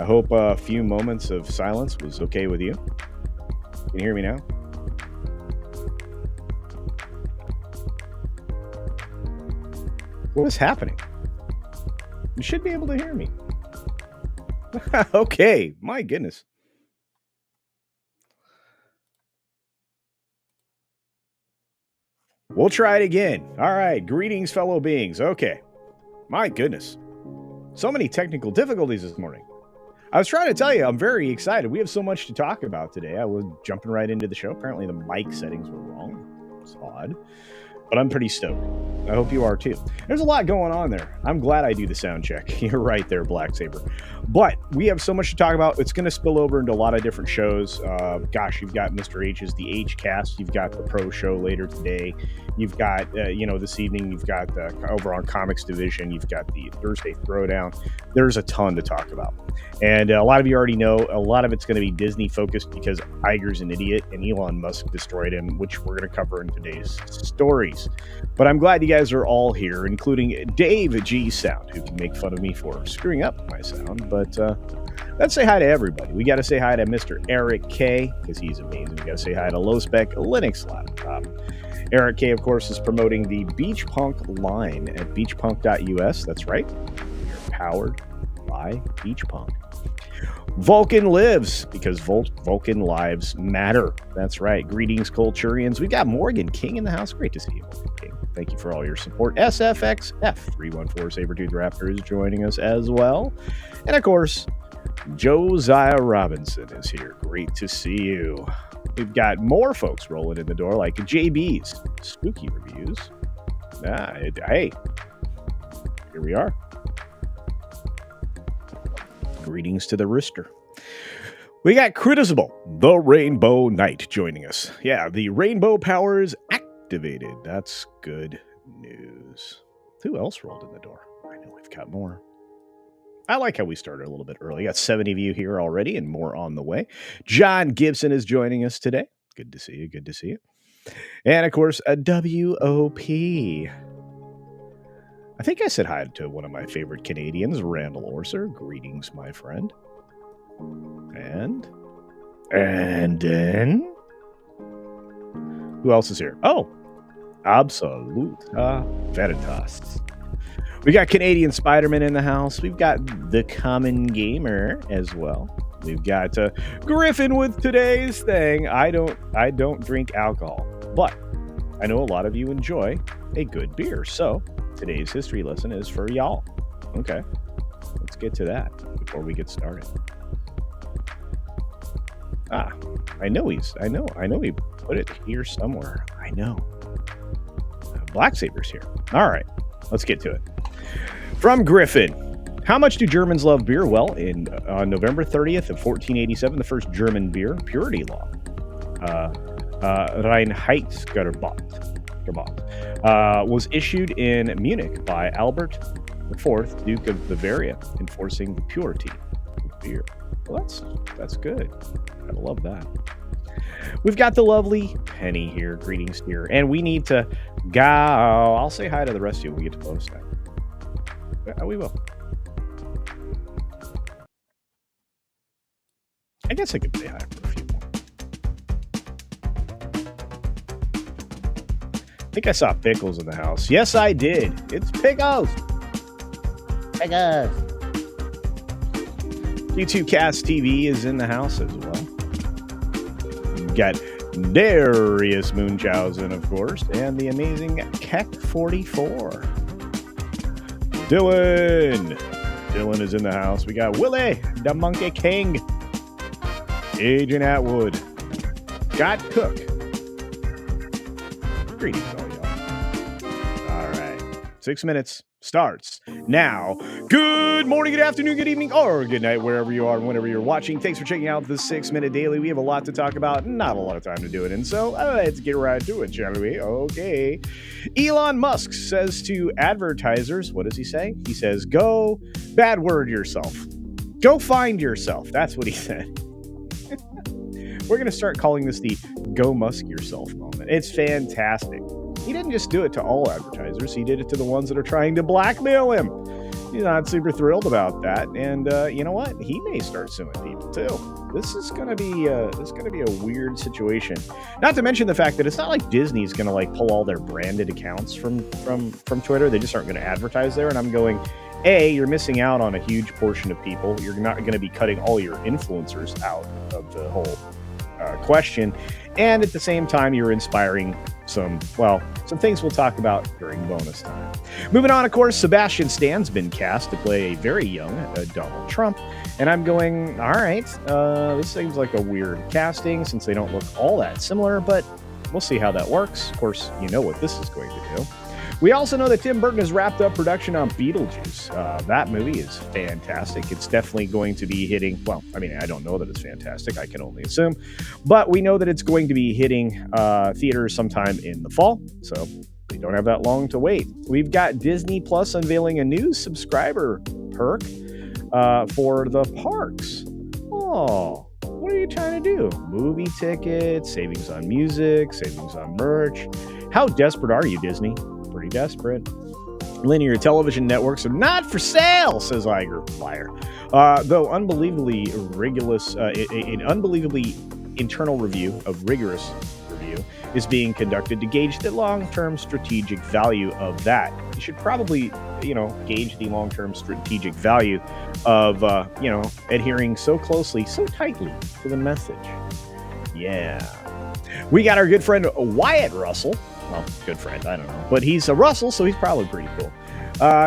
I hope a few moments of silence was okay with you. Can you hear me now? What is happening? You should be able to hear me. Okay, my goodness. We'll try it again. All right, greetings, fellow beings. Okay, my goodness. So many technical difficulties this morning. I was trying to tell you, I'm very excited. We have so much to talk about today. I was jumping right into the show. Apparently the mic settings were wrong. It's odd. But I'm pretty stoked. I hope you are too. There's a lot going on there. I'm glad I do the sound check. You're right there, Black Saber. But we have so much to talk about. It's going to spill over into a lot of different shows. Gosh, you've got Mr. H's The H Cast. You've got the Pro Show later today. You've got, this evening, you've got over on Comics Division. You've got the Thursday Throwdown. There's a ton to talk about. And a lot of you already know a lot of it's going to be Disney focused because Iger's an idiot and Elon Musk destroyed him, which we're going to cover in today's stories. But I'm glad you guys are all here, including Dave G Sound, who can make fun of me for screwing up my sound. But let's say hi to everybody. We got to say hi to Mr. Eric K, because he's amazing. We got to say hi to Low Spec Linux Laptop. Eric K, of course, is promoting the Beach Punk line at beachpunk.us. That's right. You're powered by Beach Punk. Vulcan lives because Vulcan lives matter. That's right. Greetings, Culturians. We've got Morgan King in the house. Great to see you, Morgan King. Thank you for all your support. SFXF314 Sabertooth Raptor is joining us as well. And of course, Josiah Robinson is here. Great to see you. We've got more folks rolling in the door like JB's Spooky Reviews. Hey, here we are. Greetings to the Rister. We got Critisible, the Rainbow Knight, joining us. Yeah, the rainbow power is activated. That's good news. Who else rolled in the door? I know we've got more. I like how we started a little bit early. Got 70 of you here already and more on the way. John Gibson is joining us today. Good to see you. Good to see you. And of course, a WOP. I think I said hi to one of my favorite Canadians, Randall Orser. Greetings, my friend. And then who else is here? Oh, Absolute Veritas. We got Canadian Spider-Man in the house. We've got the Common Gamer as well. We've got Griffin with today's thing. I don't drink alcohol, but I know a lot of you enjoy a good beer. So today's history lesson is for y'all. Okay, let's get to that before we get started. I know he put it here somewhere. I know. Black Saber's here. All right, let's get to it. From Griffin. How much do Germans love beer? Well, on November 30th of 1487, the first German beer purity law, Reinheitsgebot, was issued in Munich by Albert IV, Duke of Bavaria, enforcing the purity of beer. Well, that's good. Gotta love that. We've got the lovely Penny here. Greetings here. And we need to go. I'll say hi to the rest of you when we get to post time. We will. I guess I could say hi for a few more. I think I saw Pickles in the house. Yes, I did. It's Pickles. Pickles. YouTube Cast TV is in the house as well. We've got Darius Munchausen, of course, and the amazing Keck 44. Dylan is in the house. We got Willie, the Monkey King. Agent Atwood. Scott Cook. Greetings, all y'all. All right. 6 minutes starts now. Good morning, good afternoon, good evening, or good night, wherever you are and whenever you're watching. Thanks for checking out the 6 Minute Daily. We have a lot to talk about, not a lot of time to do it in, so let's get right to it, shall we? Okay. Elon Musk says to advertisers, what does he say? He says, go bad word yourself. Go find yourself. That's what he said. We're going to start calling this the Go Musk Yourself moment. It's fantastic. He didn't just do it to all advertisers. He did it to the ones that are trying to blackmail him. He's not super thrilled about that. And you know what? He may start suing people too. This is going to be a weird situation. Not to mention the fact that it's not like Disney's going to like pull all their branded accounts from Twitter. They just aren't going to advertise there. And I'm going, A, you're missing out on a huge portion of people. You're not going to be cutting all your influencers out of the whole question, and at the same time you're inspiring some things we'll talk about during bonus time. Moving on, of course, Sebastian Stan's been cast to play a very young Donald Trump, and I'm going, all right, this seems like a weird casting since they don't look all that similar, but we'll see how that works. Of course, you know what this is going to do. We also know that Tim Burton has wrapped up production on Beetlejuice. That movie is fantastic. It's definitely going to be hitting, well, I mean, I don't know that it's fantastic. I can only assume. But we know that it's going to be hitting theaters sometime in the fall. So we don't have that long to wait. We've got Disney Plus unveiling a new subscriber perk for the parks. Oh, what are you trying to do? Movie tickets, savings on music, savings on merch. How desperate are you, Disney? Pretty desperate. Linear television networks are not for sale, says Iger. Liar. Though an unbelievably internal review of rigorous review is being conducted to gauge the long-term strategic value of that. You should probably, gauge the long-term strategic value of, adhering so closely, so tightly to the message. Yeah. We got our good friend Wyatt Russell. Well, good friend, I don't know. But he's a Russell, so he's probably pretty cool.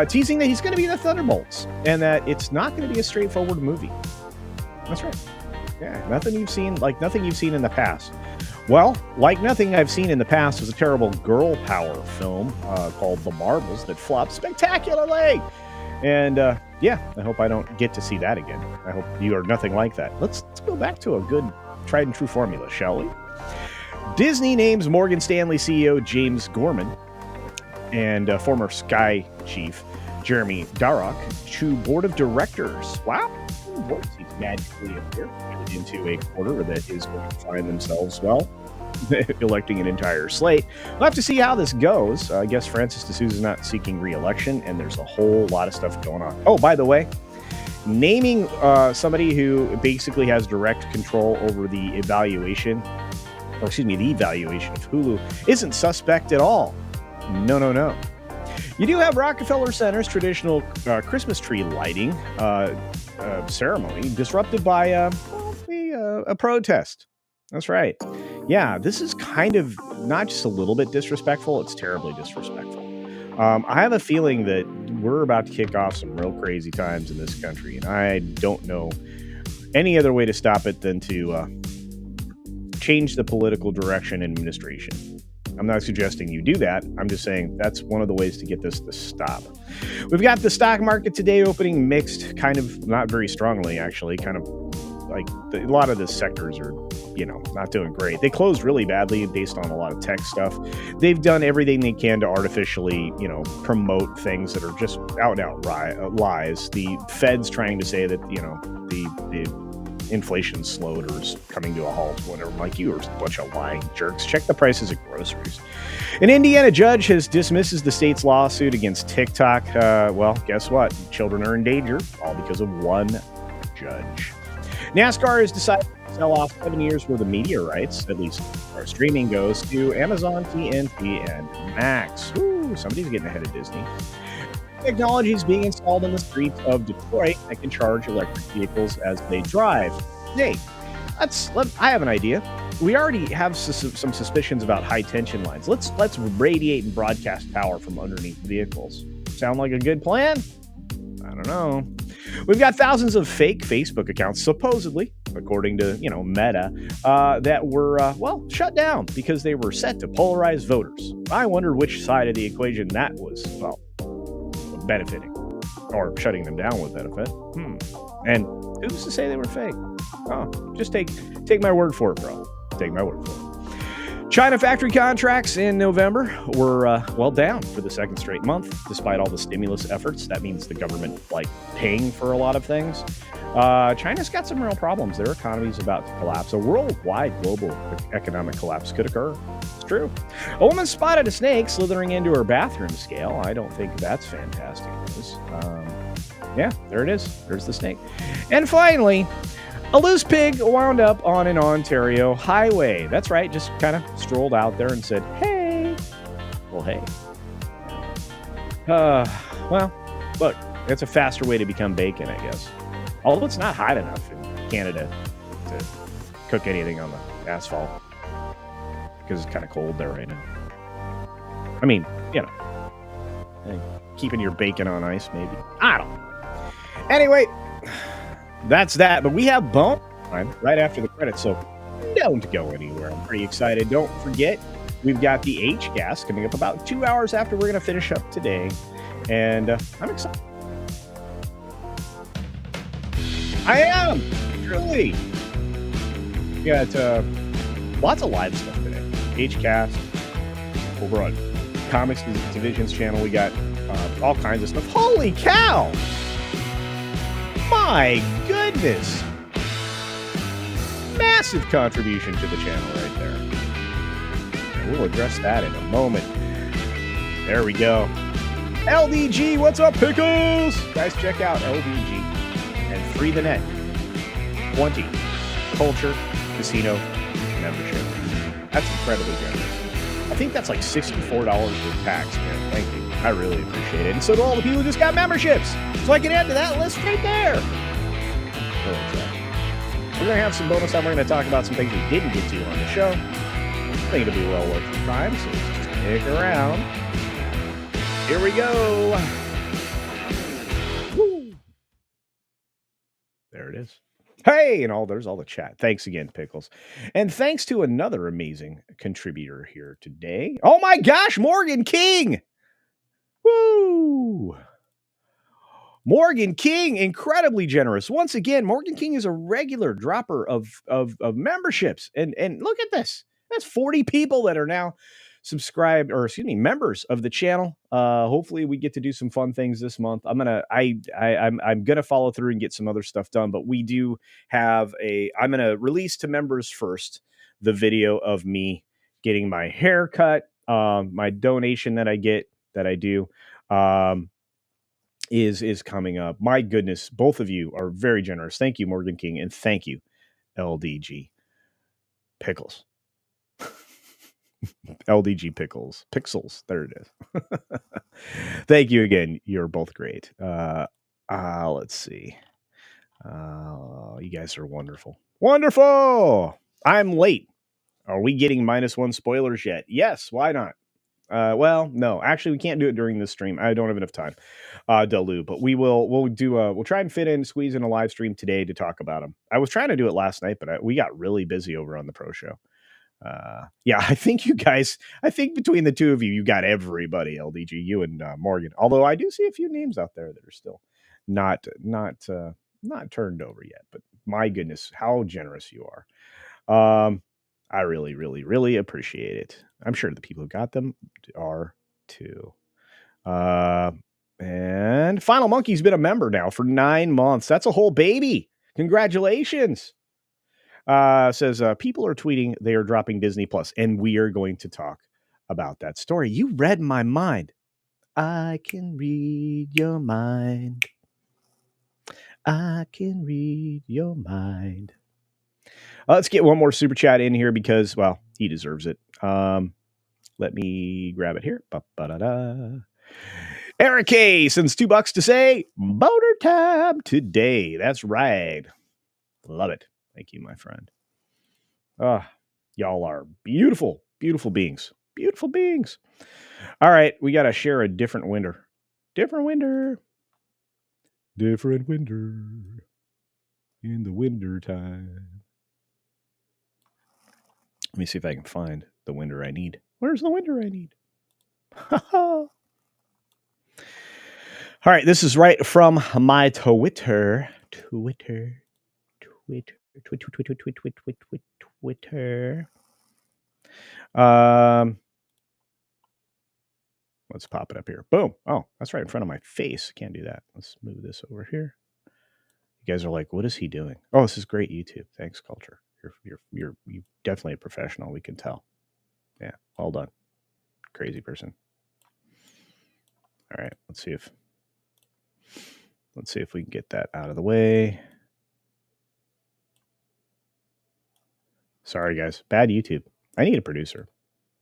Teasing that he's going to be in the Thunderbolts and that it's not going to be a straightforward movie. That's right. Yeah, nothing you've seen in the past. Well, like nothing I've seen in the past was a terrible girl power film called The Marvels that flopped spectacularly. And I hope I don't get to see that again. I hope you are nothing like that. Let's go back to a good tried and true formula, shall we? Disney names Morgan Stanley CEO James Gorman and former Sky chief Jeremy Darroch to board of directors. Wow. He's magically appeared into a quarter that is going to find themselves, electing an entire slate. We'll have to see how this goes. I guess Francis D'Souza is not seeking re-election, and there's a whole lot of stuff going on. Oh, by the way, naming somebody who basically has direct control over the evaluation of Hulu isn't suspect at all. No. You do have Rockefeller Center's traditional Christmas tree lighting ceremony disrupted by a protest. That's right. Yeah, this is kind of not just a little bit disrespectful, it's terribly disrespectful. I have a feeling that we're about to kick off some real crazy times in this country, and I don't know any other way to stop it than to change the political direction and administration. I'm not suggesting you do that. I'm just saying that's one of the ways to get this to stop. We've got the stock market today opening mixed, kind of not very strongly, actually, kind of like a lot of the sectors are, not doing great. They closed really badly based on a lot of tech stuff. They've done everything they can to artificially, promote things that are just out and out lies. The Fed's trying to say that, the inflation slowed or is coming to a halt, whatever. Like, you are a bunch of lying jerks. Check the prices at groceries. An Indiana judge dismisses the state's lawsuit against TikTok. Guess what? Children are in danger, all because of one judge. NASCAR has decided to sell off 7 years worth of media rights, at least our streaming goes, to Amazon, TNT, and Max. Ooh, somebody's getting ahead of Disney. Technology is being installed in the streets of Detroit that can charge electric vehicles as they drive. Hey, I have an idea. We already have some suspicions about high tension lines. Let's radiate and broadcast power from underneath vehicles. Sound like a good plan? I don't know. We've got thousands of fake Facebook accounts, supposedly, according to, Meta, that were, shut down because they were set to polarize voters. I wonder which side of the equation that was, benefiting, or shutting them down would benefit. And who's to say they were fake? Oh, just take my word for it, bro. Take my word for it. China factory contracts in November were, down for the second straight month, despite all the stimulus efforts. That means the government, paying for a lot of things. China's got some real problems. Their economy is about to collapse. A worldwide global economic collapse could occur. It's true. A woman spotted a snake slithering into her bathroom scale. I don't think that's fantastic news. There it is. There's the snake. And finally, a loose pig wound up on an Ontario highway. That's right, just kind of strolled out there and said, hey. Well, hey. Look, that's a faster way to become bacon, I guess. Although it's not hot enough in Canada to cook anything on the asphalt. Because it's kind of cold there right now. I mean, keeping your bacon on ice, maybe. I don't know. Anyway, that's that. But we have bone time right after the credits, so don't go anywhere. I'm pretty excited. Don't forget, we've got the H-Gas coming up about 2 hours after we're going to finish up today. And I'm excited. I am, truly. We got lots of live stuff today. H-Cast, over on Comics Division's channel, we got all kinds of stuff. Holy cow! My goodness! Massive contribution to the channel right there. We'll address that in a moment. There we go. LDG, what's up, pickles? Guys, check out LDG and Free the Net 20 Culture Casino Membership. That's incredibly generous. I think that's like $64 with tax, man. Thank you. I really appreciate it. And so do all the people who just got memberships. So I can add to that list right there. Really excited. We're going to have some bonus time. We're going to talk about some things we didn't get to on the show. I think it'll be well worth your time, so just stick around. Here we go. Woo. There it is. Hey, and there's all the chat. Thanks again, Pickles. And thanks to another amazing contributor here today. Oh my gosh, Morgan King. Woo. Morgan King, incredibly generous. Once again, Morgan King is a regular dropper of memberships. And look at this. That's 40 people that are now subscribed, or excuse me, members of the channel. Hopefully we get to do some fun things this month. I'm gonna follow through and get some other stuff done, but we do have I'm gonna release to members first the video of me getting my hair cut, my donation that I do is coming up. My goodness, both of you are very generous. Thank you, Morgan King, and thank you, LDG Pickles. LDG Pickles. Pixels. There it is. Thank you again. You're both great. Let's see. You guys are wonderful. Wonderful! I'm late. Are we getting -1 spoilers yet? Yes, why not? Well, no, actually we can't do it during this stream. I don't have enough time, Delu, but we'll try and squeeze in a live stream today to talk about them. I was trying to do it last night, but we got really busy over on the pro show. Yeah, I think between the two of you got everybody, LDG, you and Morgan. Although I do see a few names out there that are still not turned over yet. But my goodness, how generous you are. I really, really, really appreciate it. I'm sure the people who got them are too. And Final Monkey's been a member now for 9 months. That's a whole baby. Congratulations. Says people are tweeting they are dropping Disney Plus, and we are going to talk about that story. You read my mind. I can read your mind. I can read your mind. Let's get one more super chat in here because, well, he deserves it. Let me grab it here. Ba-ba-da-da. Eric K sends $2 to say boner time today. That's right. Love it. Thank you, my friend. Y'all are beautiful, beautiful beings. Beautiful beings. All right, we got to share a different winter. Different winter. Different winter. In the winter time. Let me see if I can find the winter I need. Where's the winter I need? All right, this is right from my Twitter. Let's pop it up here. Boom. Oh, that's right in front of my face. Can't do that. Let's move this over here. You guys are like, what is he doing? Oh, this is great YouTube. Thanks, Culture. You're definitely a professional. We can tell. Yeah, well done. Crazy person. All right, let's see if we can get that out of the way. Sorry, guys. Bad YouTube. I need a producer.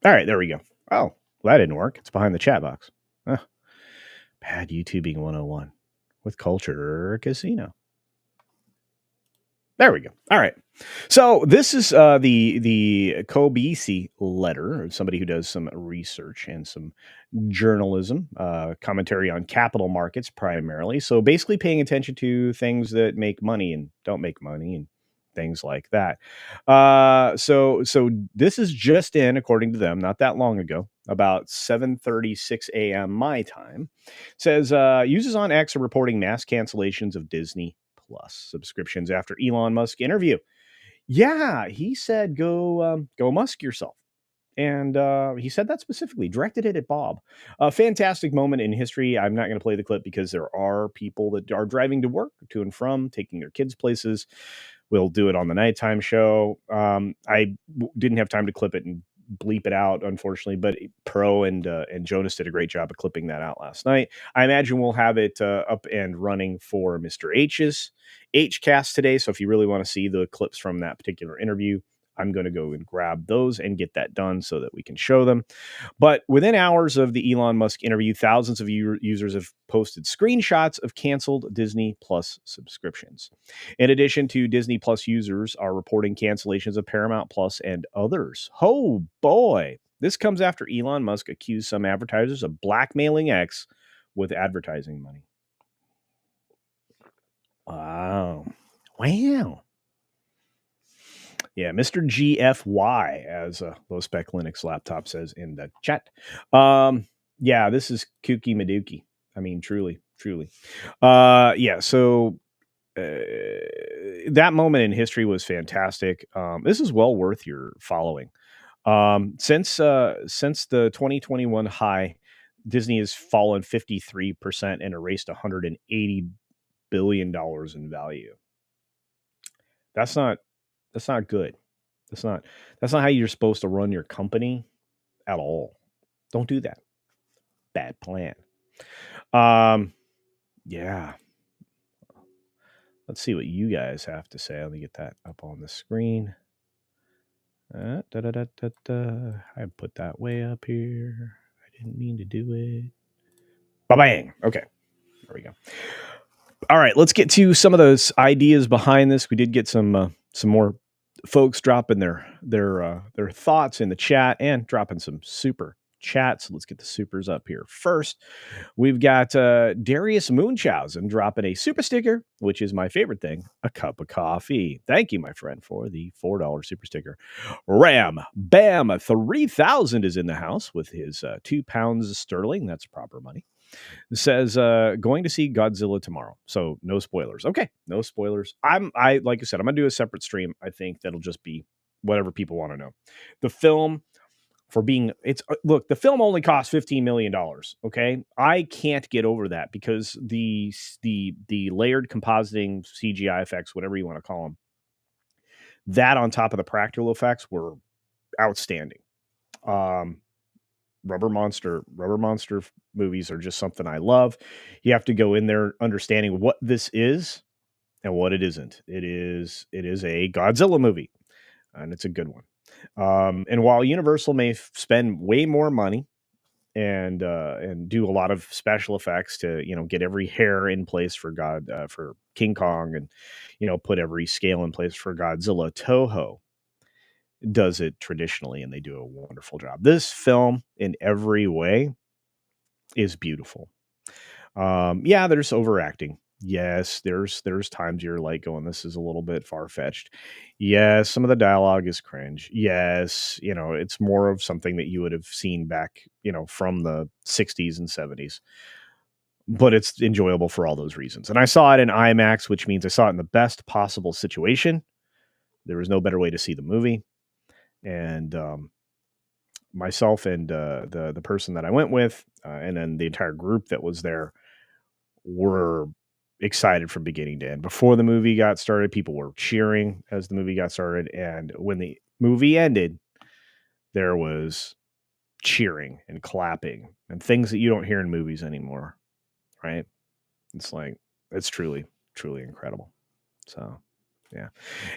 All right, there we go. Oh, well, that didn't work. It's behind the chat box. Bad YouTubing 101 with Culture Casino. There we go. All right. So this is the Odysee letter, somebody who does some research and some journalism, commentary on capital markets primarily. So basically paying attention to things that make money and don't make money and things like that. So this is just in, according to them, not that long ago, about 7:36 a.m. my time. Says users on X are reporting mass cancellations of Disney Plus subscriptions after Elon Musk interview. Yeah, he said go Musk yourself. And he said that specifically, directed it at Bob. A fantastic moment in history. I'm not going to play the clip because there are people that are driving to work, to and from, taking their kids places. We'll do it on the nighttime show. I didn't have time to clip it and bleep it out, unfortunately, but Pro and Jonas did a great job of clipping that out last night. I imagine we'll have it up and running for Mr. H's Hcast today. So if you really want to see the clips from that particular interview, I'm going to go and grab those and get that done so that we can show them. But within hours of the Elon Musk interview, thousands of users have posted screenshots of canceled Disney Plus subscriptions. In addition to Disney Plus, users are reporting cancellations of Paramount Plus and others. Oh boy. This comes after Elon Musk accused some advertisers of blackmailing X with advertising money. Wow. Yeah, Mr. GFY, as Low Spec Linux Laptop says in the chat. Yeah, this is kooky Maduki. I mean, truly. Yeah, so that moment in history was fantastic. This is well worth your following. Since the 2021 high, Disney has fallen 53% and erased $180 billion in value. That's not good. That's not how you're supposed to run your company at all. Don't do that. Bad plan. Yeah. Let's see what you guys have to say. Let me get that up on the screen. I put that way up here. I didn't mean to do it. Ba-bang. Okay. There we go. All right, let's get to some of those ideas behind this. We did get some more folks dropping their thoughts in the chat and dropping some super chats. So let's get the supers up here. First, we've got Darius Munchausen dropping a super sticker, which is my favorite thing, a cup of coffee. Thank you, my friend, for the $4 super sticker. Ram Bam 3000 is in the house with his 2 pounds sterling. That's proper money. It says going to see Godzilla tomorrow, so no spoilers. Okay, no spoilers. I like I said, I'm gonna do a separate stream. I think that'll just be whatever people want to know. The film, for being look, the film only cost $15 million. Okay, I can't get over that because the layered compositing CGI effects, whatever you want to call them, that on top of the practical effects were outstanding. Rubber Monster movies are just something I love. You have to go in there understanding what this is and what it isn't. It is a Godzilla movie, and it's a good one. And while Universal may spend way more money and do a lot of special effects to get every hair in place for for King Kong and put every scale in place for Godzilla, Toho does it traditionally, and they do a wonderful job. This film, in every way, is beautiful. Yeah, there's overacting. Yes, there's times you're like going, this is a little bit far-fetched. Yes, some of the dialogue is cringe. Yes, it's more of something that you would have seen back, from the 60s and 70s. But it's enjoyable for all those reasons. And I saw it in IMAX, which means I saw it in the best possible situation. There was no better way to see the movie. And myself and the person that I went with, and then the entire group that was there, were excited from beginning to end. Before the movie got started, people were cheering as the movie got started, and when the movie ended, there was cheering and clapping and things that you don't hear in movies anymore, right? It's like, it's truly incredible. So, yeah.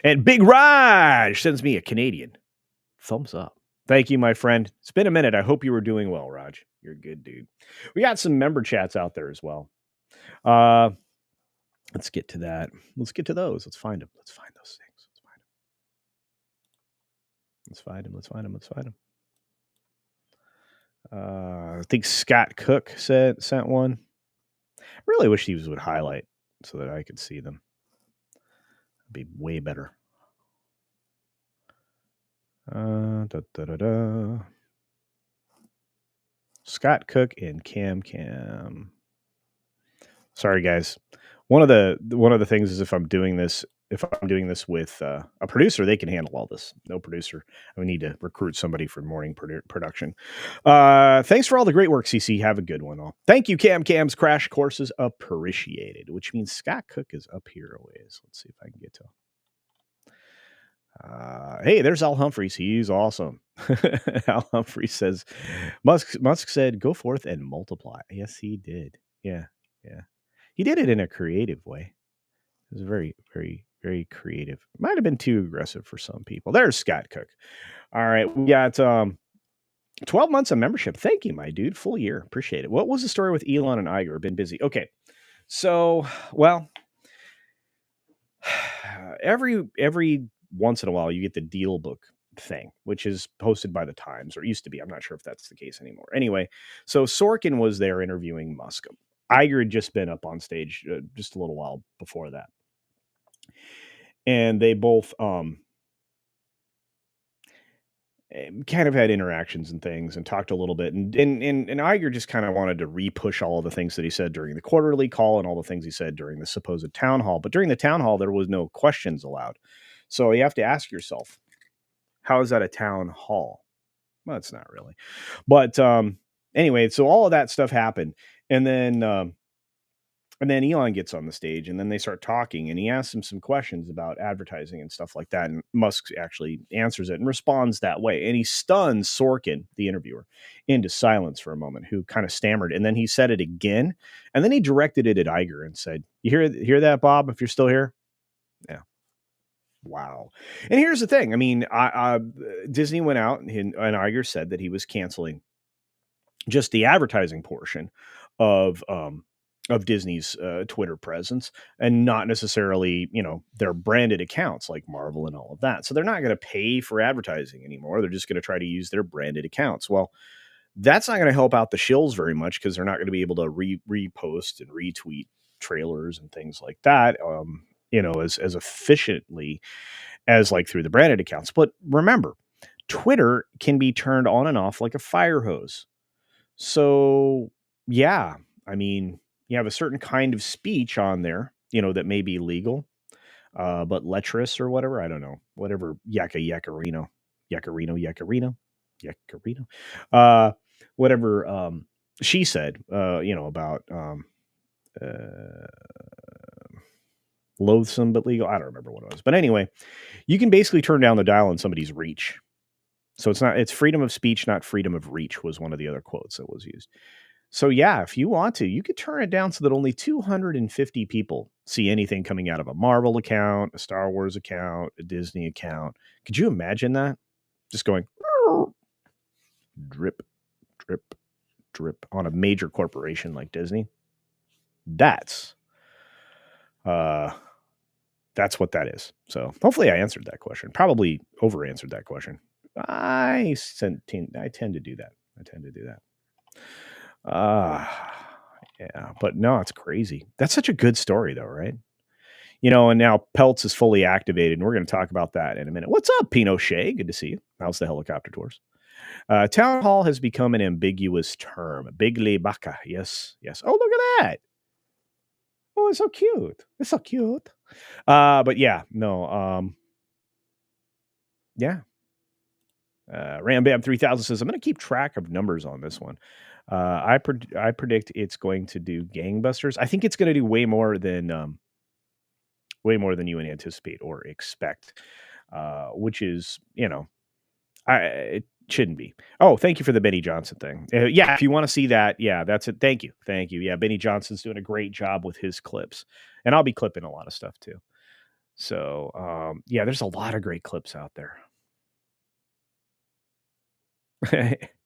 And Big Raj sends me a Canadian thumbs up. Thank you, my friend. It's been a minute. I hope you were doing well, Raj. You're a good dude. We got some member chats out there as well. Let's get to that. Let's get to those. Let's find them. Let's find those things. Let's find them. I think Scott Cook sent one. I really wish these would highlight so that I could see them. It'd be way better. Scott Cook and Cam. Sorry, guys. One of the things is if I'm doing this with a producer, they can handle all this. No producer, I need to recruit somebody for morning production. Thanks for all the great work, CC. Have a good one. All. Thank you, Cam's crash courses appreciated. Which means Scott Cook is up here a ways. Let's see if I can get to him. Hey, there's Al Humphreys. He's awesome. Al Humphreys says, Musk said, go forth and multiply. Yes, he did. Yeah. He did it in a creative way. It was very, very, Very creative. Might have been too aggressive for some people. There's Scott Cook. All right, we got 12 months of membership. Thank you, my dude. Full year. Appreciate it. What was the story with Elon and Iger? Been busy. Okay. So, well, every once in a while you get the deal book thing, which is hosted by the Times, or used to be. I'm not sure if that's the case anymore. Anyway, so Sorkin was there interviewing Musk. Iger had just been up on stage just a little while before that. And they both kind of had interactions and things and talked a little bit. And Iger just kind of wanted to re-push all of the things that he said during the quarterly call and all the things he said during the supposed town hall. But during the town hall, there was no questions allowed. So you have to ask yourself, how is that a town hall? Well, it's not really. But anyway, so all of that stuff happened. And then Elon gets on the stage, and then they start talking, and he asks him some questions about advertising and stuff like that. And Musk actually answers it and responds that way. And he stuns Sorkin, the interviewer, into silence for a moment, who kind of stammered. And then he said it again. And then he directed it at Iger and said, "You hear that, Bob, if you're still here?" Yeah. Wow. And here's the thing. I mean, Disney went out and Iger said that he was canceling just the advertising portion of Disney's Twitter presence, and not necessarily, their branded accounts like Marvel and all of that. So they're not going to pay for advertising anymore. They're just going to try to use their branded accounts. Well, that's not going to help out the shills very much, because they're not going to be able to repost and retweet trailers and things like that, as efficiently as like through the branded accounts. But remember, Twitter can be turned on and off like a fire hose. So yeah, I mean, you have a certain kind of speech on there, that may be legal, but lecherous or whatever, I don't know, whatever, yakarino, whatever she said, about loathsome but legal. I don't remember what it was, but anyway, you can basically turn down the dial on somebody's reach. So it's freedom of speech, not freedom of reach, was one of the other quotes that was used. So yeah, if you want to, you could turn it down so that only 250 people see anything coming out of a Marvel account, a Star Wars account, a Disney account. Could you imagine that? Just going drip, drip, drip on a major corporation like Disney. That's what that is. So hopefully I answered that question. Probably over answered that question. I tend to do that. Yeah, but no, it's crazy. That's such a good story though, right? And now Peltz is fully activated, and we're going to talk about that in a minute. What's up, Pinochet? Good to see you. How's the helicopter tours? Town hall has become an ambiguous term. Bigly baka. Yes. Oh, look at that. Oh, it's so cute. But yeah, no. Yeah. Rambam 3000 says, I'm going to keep track of numbers on this one. I predict it's going to do gangbusters. I think it's going to do way more than you would anticipate or expect, which is, it shouldn't be. Oh, thank you for the Benny Johnson thing. Yeah, if you want to see that, yeah, that's it. Thank you. Yeah, Benny Johnson's doing a great job with his clips, and I'll be clipping a lot of stuff too. So, yeah, there's a lot of great clips out there.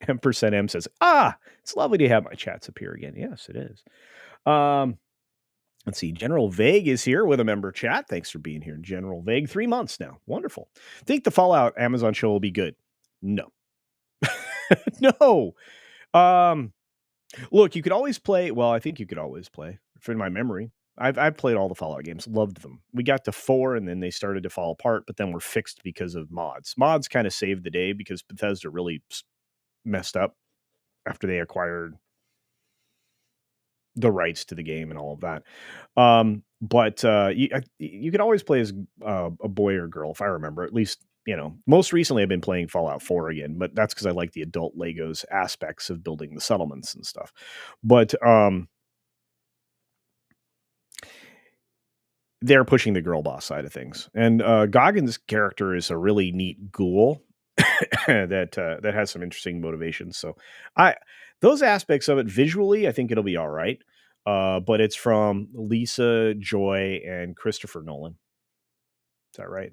M% M says, it's lovely to have my chats appear again. Yes, it is. Let's see. General Vague is here with a member chat. Thanks for being here, General Vague. 3 months now. Wonderful. Think the Fallout Amazon show will be good? No. No. Look, you could always play. Well, I think you could always play. From my memory, I've played all the Fallout games. Loved them. We got to 4, and then they started to fall apart, but then were fixed because of mods. Mods kind of saved the day because Bethesda really messed up after they acquired the rights to the game and all of that. But you could always play as a boy or girl, if I remember. At least, most recently I've been playing Fallout 4 again, but that's because I like the adult Legos aspects of building the settlements and stuff. But they're pushing the girl boss side of things. And Goggins' character is a really neat ghoul that has some interesting motivations. So those aspects of it visually, I think it'll be all right. But it's from Lisa Joy and Christopher Nolan. Is that right?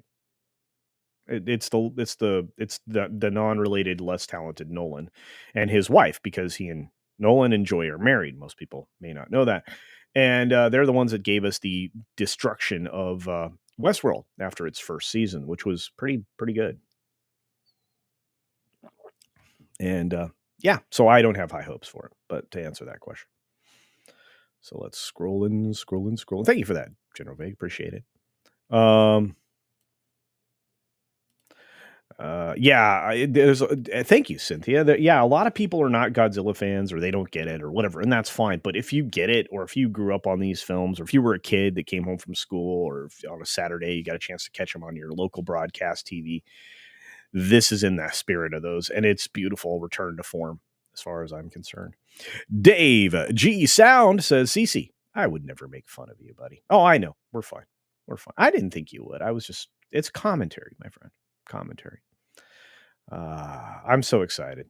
It's the non-related, less talented Nolan and his wife, because he and Nolan and Joy are married. Most people may not know that, and they're the ones that gave us the destruction of Westworld after its first season, which was pretty good. And yeah, so I don't have high hopes for it. But to answer that question, so let's scroll in. Thank you for that, General Vague. Appreciate it. Thank you, Cynthia. Yeah, a lot of people are not Godzilla fans, or they don't get it, or whatever, and that's fine. But if you get it, or if you grew up on these films, or if you were a kid that came home from school, or if on a Saturday you got a chance to catch them on your local broadcast TV, this is in the spirit of those, and it's beautiful return to form, as far as I'm concerned. Dave G Sound says, Cece, I would never make fun of you, buddy. Oh, I know. We're fine. I didn't think you would. It's commentary, my friend. Commentary. I'm so excited.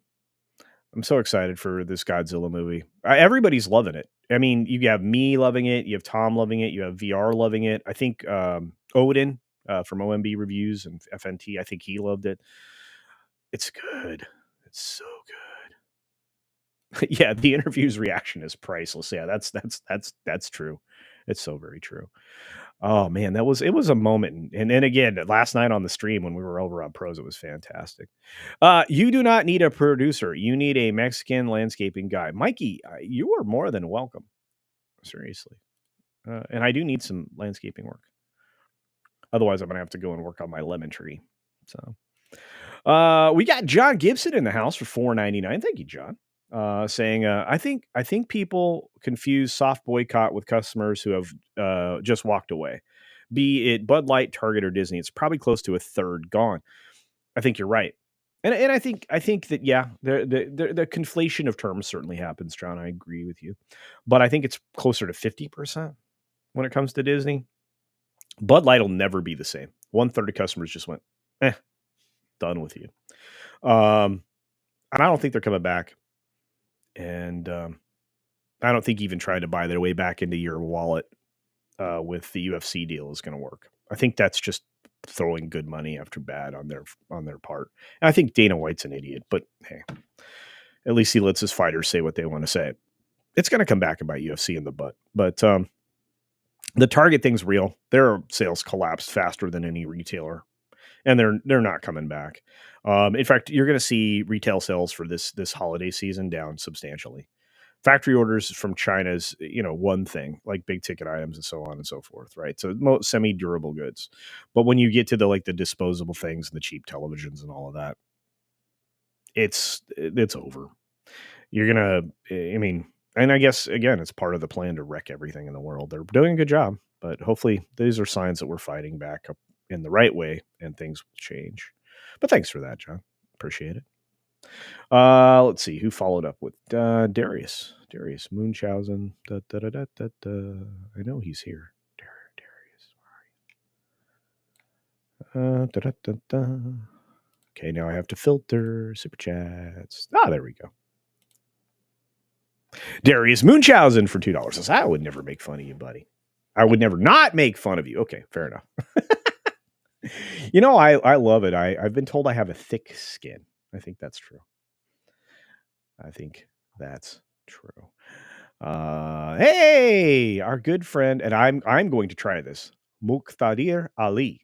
I'm so excited for this Godzilla movie. Everybody's loving it. I mean, you have me loving it. You have Tom loving it. You have VR loving it. I think Odin from OMB Reviews and FNT, I think he loved it. It's good. It's so good. Yeah, the interview's reaction is priceless. Yeah, that's true. It's so very true. Oh man, it was a moment. And then again, last night on the stream when we were over on Pros, it was fantastic. You do not need a producer. You need a Mexican landscaping guy. Mikey, you are more than welcome. Seriously. And I do need some landscaping work. Otherwise, I'm going to have to go and work on my lemon tree. So we got John Gibson in the house for $4.99. Thank you, John. Saying, I think people confuse soft boycott with customers who have just walked away. Be it Bud Light, Target, or Disney, it's probably close to a third gone. I think you're right, and I think that yeah, the conflation of terms certainly happens, John. I agree with you, but I think it's closer to 50% when it comes to Disney. Bud Light will never be the same. 1/3 of customers just went, done with you, and I don't think they're coming back. And I don't think even trying to buy their way back into your wallet with the UFC deal is going to work. I think that's just throwing good money after bad on their part. And I think Dana White's an idiot, but hey, at least he lets his fighters say what they want to say. It's going to come back and bite UFC in the butt. But the Target thing's real. Their sales collapsed faster than any retailer, and they're not coming back. In fact, you're going to see retail sales for this holiday season down substantially. Factory orders from China's, one thing, like big ticket items and so on and so forth, right? So semi-durable goods. But when you get to the disposable things and the cheap televisions and all of that, it's over. You're going to, and I guess, again, it's part of the plan to wreck everything in the world. They're doing a good job, but hopefully these are signs that we're fighting back up in the right way and things will change. But thanks for that, John. Appreciate it. Let's see who followed up with Darius Munchausen. I know he's here. Darius, where are you? Okay, now I have to filter super chats. There we go. Darius Munchausen for $2 says, I would never make fun of you, buddy. I would never not make fun of you. Okay, fair enough. I love it. I've been told I have a thick skin. I think that's true. Hey, our good friend, and I'm going to try this. Muqtadir Ali.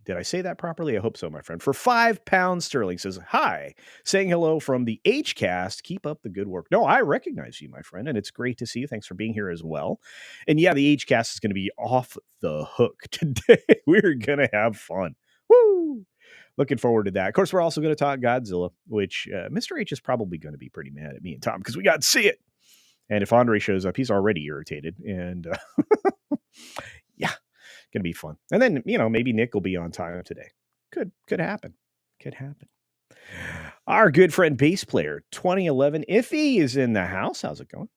Did I say that properly? I hope so, my friend. For £5 sterling says, hi, saying hello from the H-Cast. Keep up the good work. No, I recognize you, my friend, and it's great to see you. Thanks for being here as well. And yeah, the H-Cast is going to be off the hook today. We're going to have fun. Woo! Looking forward to that. Of course, we're also going to talk Godzilla, which Mr. H is probably going to be pretty mad at me and Tom because we got to see it. And if Andre shows up, he's already irritated. And yeah. Gonna be fun. And then, maybe Nick will be on time today. Could happen. Our good friend bass player 2011 Iffy is in the house. How's it going?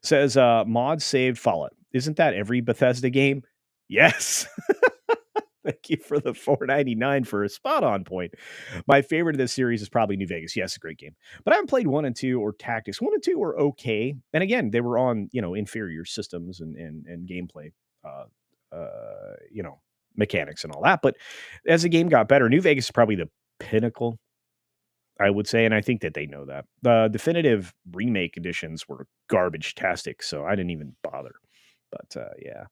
Says mod saved Fallout. Isn't that every Bethesda game? Yes. Thank you for the $4.99 for a spot on point. My favorite of this series is probably New Vegas. Yes, a great game. But I haven't played 1 and 2 or Tactics. 1 and 2 were okay. And again, they were on, inferior systems and gameplay mechanics and all that. But as the game got better, New Vegas is probably the pinnacle, I would say, and I think that they know that. The definitive remake editions were garbage-tastic, so I didn't even bother. But yeah.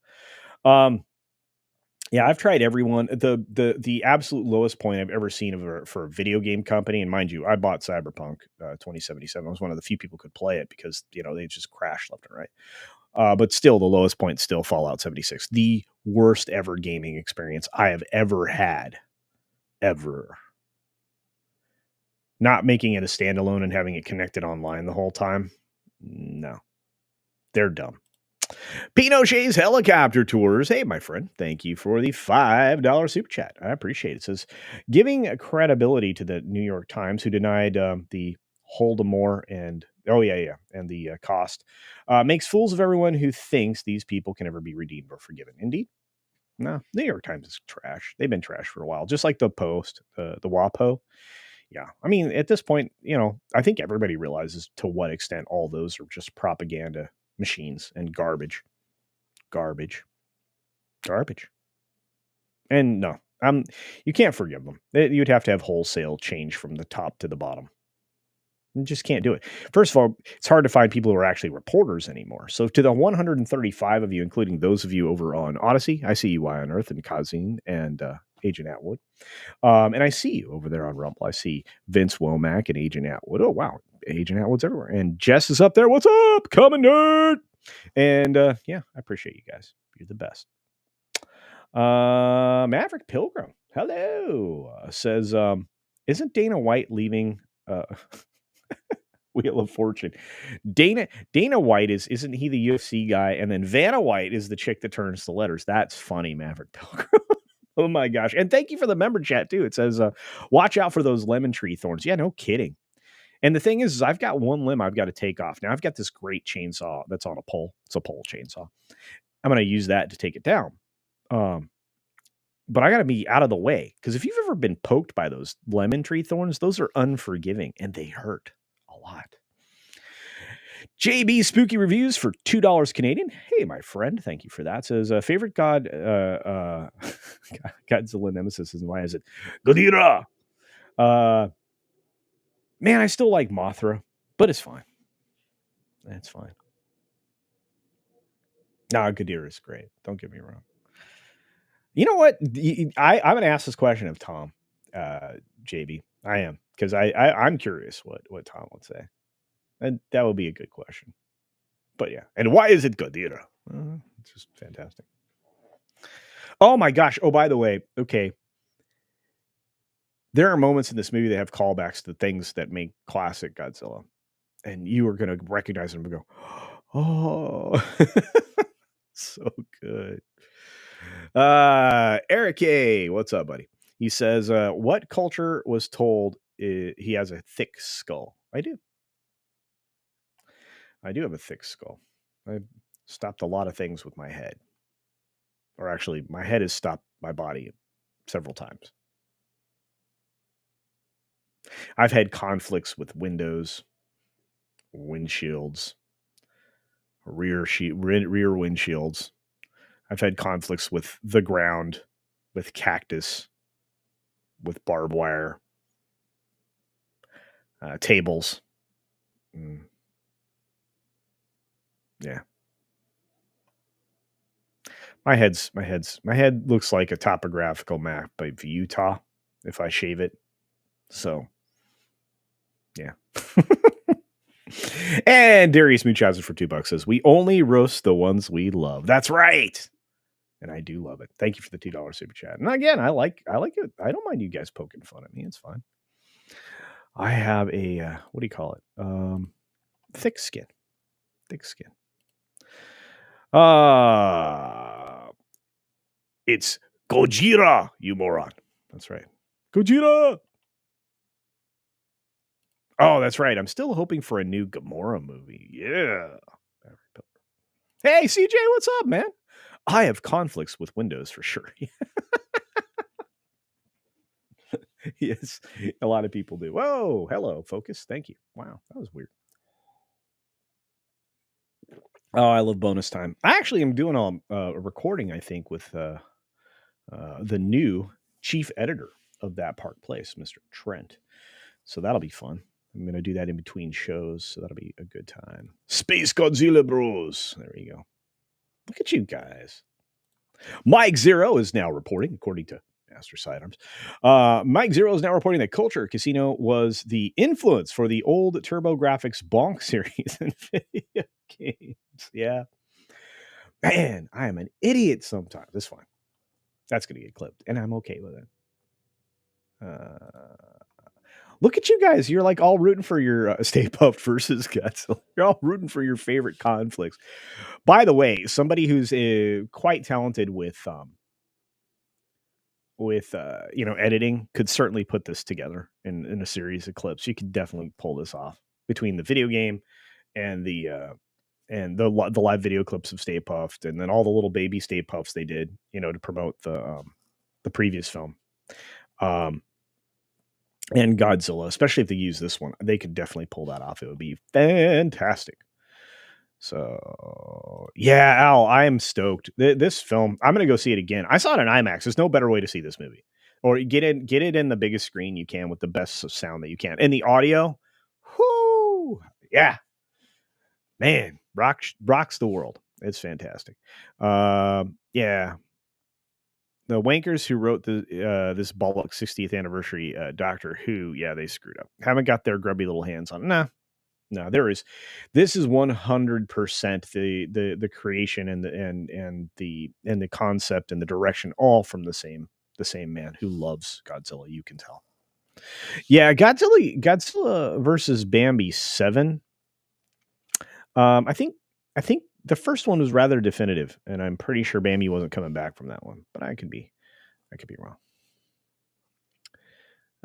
Yeah, I've tried everyone. The absolute lowest point I've ever seen for a video game company, and mind you, I bought Cyberpunk 2077. I was one of the few people who could play it because they just crashed left and right. But still, the lowest point still Fallout 76, the worst ever gaming experience I have ever had, ever. Not making it a standalone and having it connected online the whole time, no, they're dumb. Pinochet's Helicopter Tours. Hey, my friend, thank you for the $5 super chat. I appreciate it. It says, giving credibility to the New York Times, who denied the Holdemore and the cost, makes fools of everyone who thinks these people can ever be redeemed or forgiven. Indeed. No, New York Times is trash. They've been trash for a while, just like the Post, the WAPO. Yeah, I mean, at this point, I think everybody realizes to what extent all those are just propaganda machines and garbage. And no, you can't forgive them. You'd have to have wholesale change from the top to the bottom. You just can't do it. First of all, it's hard to find people who are actually reporters anymore. So to the 135 of you, including those of you over on Odysee, I see you, Y on Earth, and Kazin, and Agent Atwood. And I see you over there on Rumble. I see Vince Womack and Agent Atwood. Oh, wow. Agent Atwood's everywhere. And Jess is up there. What's up? Coming, nerd. And yeah, I appreciate you guys. You're the best. Maverick Pilgrim. Hello. Says, isn't Dana White leaving Wheel of Fortune? Dana White isn't he the UFC guy? And then Vanna White is the chick that turns the letters. That's funny, Maverick Pilgrim. Oh my gosh. And thank you for the member chat too. It says, watch out for those lemon tree thorns. Yeah, no kidding. And the thing is I've got one limb I've got to take off. Now I've got this great chainsaw that's on a pole. It's a pole chainsaw. I'm going to use that to take it down. But I got to be out of the way, because if you've ever been poked by those lemon tree thorns, those are unforgiving and they hurt a lot. JB Spooky Reviews for $2 Canadian. Hey, my friend, thank you for that. Says favorite Godzilla nemesis, and why is it Godzilla? Man, I still like Mothra, but it's fine. It's fine. Nah, Ghidorah is great. Don't get me wrong. You know what? I'm going to ask this question of Tom, JB. I am, because I'm curious what Tom would say. And that would be a good question. But yeah. And why is it Godzilla? It's just fantastic. Oh my gosh. Oh, by the way, okay. There are moments in this movie that have callbacks to things that make classic Godzilla. And you are going to recognize them and go, oh, so good. Eric A, what's up, buddy? He says, what culture was told he has a thick skull? I do have a thick skull. I stopped a lot of things with my head. Or actually, my head has stopped my body several times. I've had conflicts with windows, windshields, rear windshields. I've had conflicts with the ground, with cactus, with barbed wire, tables. Yeah. My head looks like a topographical map of Utah if I shave it. So, yeah. And Darius Munchausen for $2 says, we only roast the ones we love. That's right. And I do love it. Thank you for the $2 super chat. And again, I like it. I don't mind you guys poking fun at me. It's fine. I have a, what do you call it? Thick skin. It's Gojira, you moron. That's right. Gojira. Oh, that's right. I'm still hoping for a new Gamora movie. Yeah. Hey, CJ, what's up, man? I have conflicts with Windows for sure. Yes, a lot of people do. Whoa, hello, Focus. Thank you. Wow, that was weird. Oh, I love bonus time. I actually am doing a recording, I think, with the new chief editor of that Park Place, Mr. Trent. So that'll be fun. I'm going to do that in between shows, so that'll be a good time. Space Godzilla Bros. There you go. Look at you guys. Mike Zero is now reporting, according to Master Sidearms. Mike Zero is now reporting that Culture Casino was the influence for the old TurboGrafx Bonk series in video games. Yeah. Man, I am an idiot sometimes. It's fine. That's going to get clipped, and I'm okay with it. Look at you guys. You're like all rooting for your Stay Puft versus Godzilla. You're all rooting for your favorite conflicts. By the way, somebody who's quite talented with editing could certainly put this together in a series of clips. You could definitely pull this off between the video game and the live video clips of Stay Puft, and then all the little baby Stay Puffs they did, to promote the previous film. And Godzilla, especially if they use this one, they could definitely pull that off. It would be fantastic. So, yeah, Al, I am stoked. This film, I'm going to go see it again. I saw it in IMAX. There's no better way to see this movie. Or get it in the biggest screen you can with the best sound that you can. And the audio, whoo, yeah. Man, rocks the world. It's fantastic. Yeah. The wankers who wrote this Bollock 60th anniversary Doctor Who, yeah, they screwed up. Haven't got their grubby little hands on. No, this is 100% the creation and the concept and the direction all from the same man who loves Godzilla. You can tell. Yeah, Godzilla versus Bambi 7. I think the first one was rather definitive, and I'm pretty sure Bambi wasn't coming back from that one, but I could be wrong.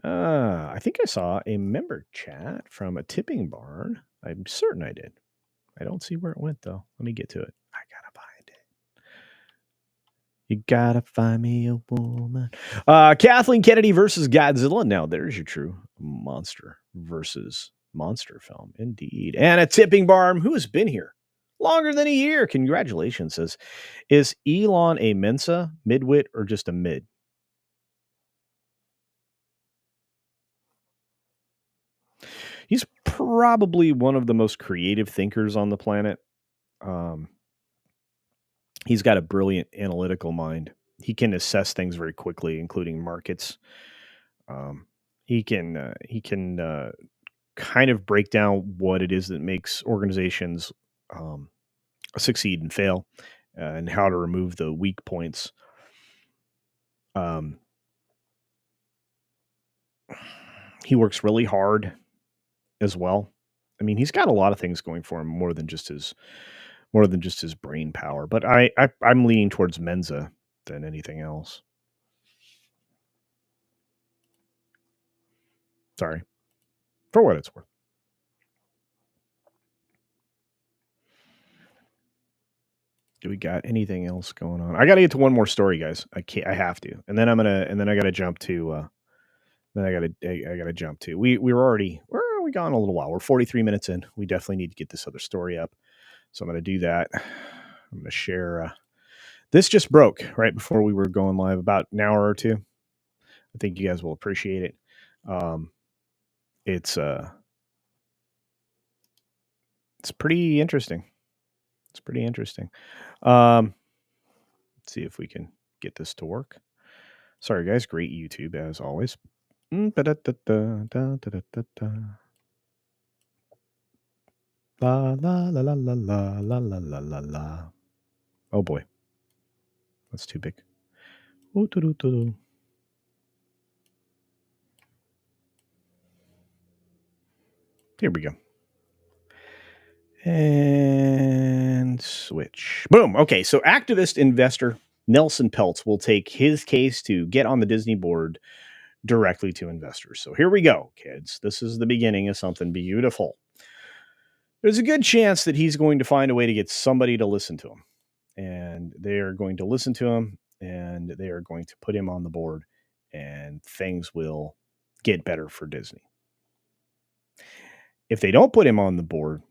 I think I saw a member chat from a tipping barn. I'm certain I did. I don't see where it went though. Let me get to it. I gotta find it. You gotta find me a woman. Kathleen Kennedy versus Godzilla. Now there's your true monster versus monster film, indeed. And a tipping barn who has been here longer than a year. Congratulations. Says, is Elon a Mensa, midwit, or just a mid? He's probably one of the most creative thinkers on the planet. He's got a brilliant analytical mind. He can assess things very quickly, including markets. He can kind of break down what it is that makes organizations succeed and fail, and how to remove the weak points. He works really hard as well. I mean, he's got a lot of things going for him, more than just his brain power. But I'm leaning towards Mensa than anything else. Sorry, for what it's worth. Do we got anything else going on? I got to get to one more story, guys. I have to, and then I got to jump to. Then I got to jump to. We gone a little while. We're 43 minutes in. We definitely need to get this other story up. So I'm going to do that. I'm going to share. This just broke right before we were going live, about an hour or two. I think you guys will appreciate it. It's pretty interesting. It's pretty interesting. Let's see if we can get this to work. Sorry, guys. Great YouTube as always. La la la la la la la la la la la. Oh boy, that's too big. Here we go. And switch. Boom. Okay, so activist investor Nelson Peltz will take his case to get on the Disney board directly to investors. So here we go, kids. This is the beginning of something beautiful. There's a good chance that he's going to find a way to get somebody to listen to him. And they are going to listen to him, and they are going to put him on the board, and things will get better for Disney. If they don't put him on the board,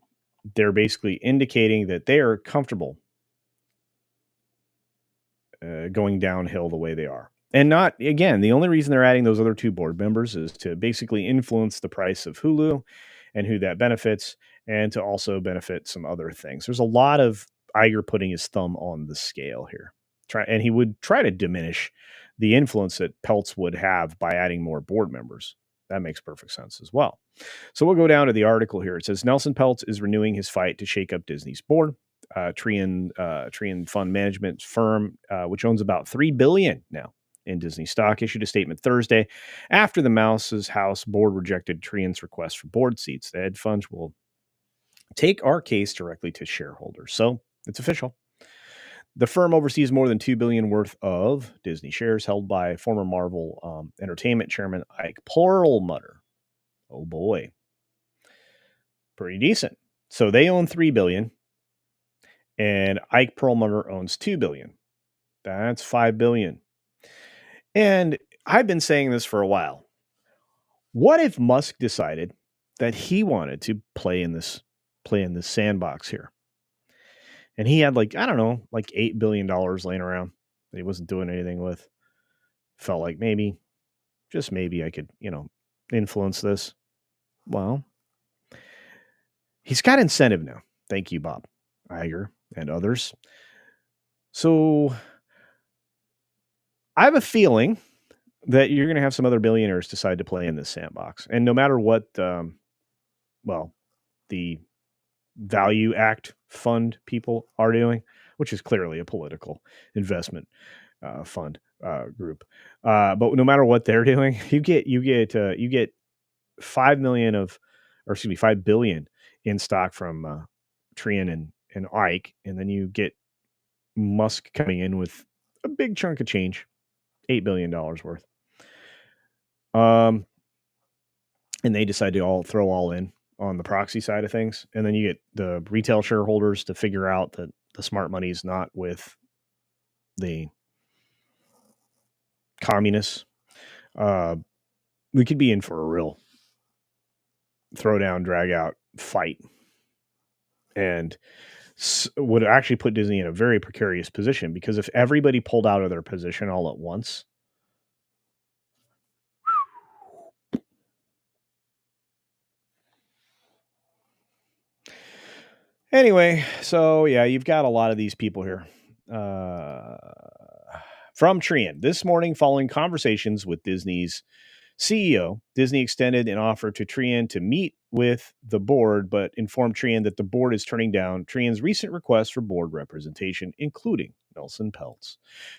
they're basically indicating that they are comfortable going downhill the way they are. And not, again, the only reason they're adding those other two board members is to basically influence the price of Hulu and who that benefits, and to also benefit some other things. There's a lot of Iger putting his thumb on the scale here. And he would try to diminish the influence that Peltz would have by adding more board members. That makes perfect sense as well. So we'll go down to the article here. It says Nelson Peltz is renewing his fight to shake up Disney's board. Trian Fund Management firm, which owns about $3 billion now in Disney stock, issued a statement Thursday after the Mouse's House board rejected Trian's request for board seats. The hedge funds will take our case directly to shareholders. So it's official. The firm oversees more than $2 billion worth of Disney shares held by former Marvel Entertainment chairman Ike Perlmutter. Oh boy, pretty decent. So they own $3 billion. And Ike Perlmutter owns $2 billion. That's $5 billion. And I've been saying this for a while. What if Musk decided that he wanted to play in this sandbox here? And he had like $8 billion laying around that he wasn't doing anything with. Felt like maybe, just maybe I could, influence this. Well, he's got incentive now. Thank you, Bob Iger and others. So I have a feeling that you're going to have some other billionaires decide to play in this sandbox. And no matter what, the Value Act fund people are doing, which is clearly a political investment fund group. But no matter what they're doing, you get $5 billion in stock from Trian and Ike, and then you get Musk coming in with a big chunk of change, $8 billion worth. And they decide to throw all in on the proxy side of things. And then you get the retail shareholders to figure out that the smart money is not with the communists. We could be in for a real throw down, drag out fight. And would actually put Disney in a very precarious position, because if everybody pulled out of their position all at once, anyway, so yeah, you've got a lot of these people here. From Trian, this morning, following conversations with Disney's CEO, Disney extended an offer to Trian to meet with the board, but informed Trian that the board is turning down Trian's recent request for board representation, including Nelson Peltz.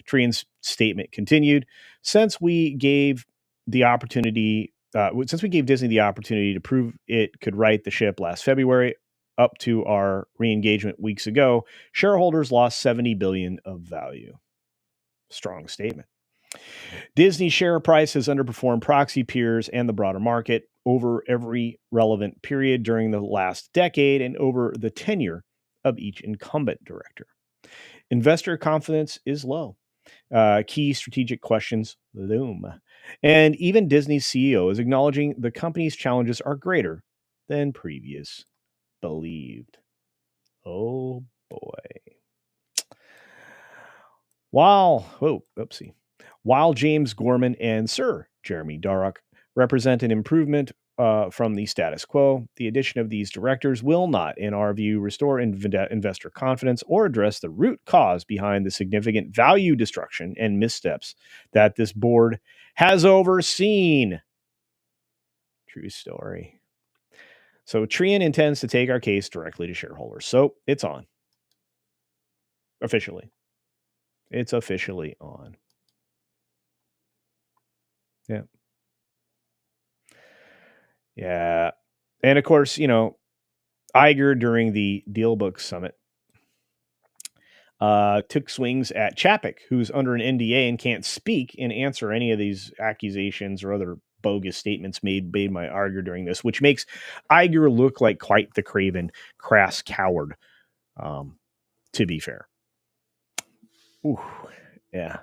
Trian's statement continued, since we gave Disney the opportunity to prove it could right the ship last February, up to our re-engagement weeks ago, shareholders lost $70 billion of value. Strong statement. Disney's share price has underperformed proxy peers and the broader market over every relevant period during the last decade and over the tenure of each incumbent director. Investor confidence is low. Key strategic questions loom. And even Disney's CEO is acknowledging the company's challenges are greater than previous believed. Oh boy. While James Gorman and Sir Jeremy Darroch represent an improvement from the status quo, the addition of these directors will not, in our view, restore investor confidence or address the root cause behind the significant value destruction and missteps that this board has overseen. True story. So Trian intends to take our case directly to shareholders. So it's on. Officially. It's officially on. Yeah. Yeah. And of course, Iger during the Dealbook Summit took swings at Chapek, who's under an NDA and can't speak and answer any of these accusations or other bogus statements made by Iger during this, which makes Iger look like quite the craven, crass coward, to be fair. Ooh, yeah.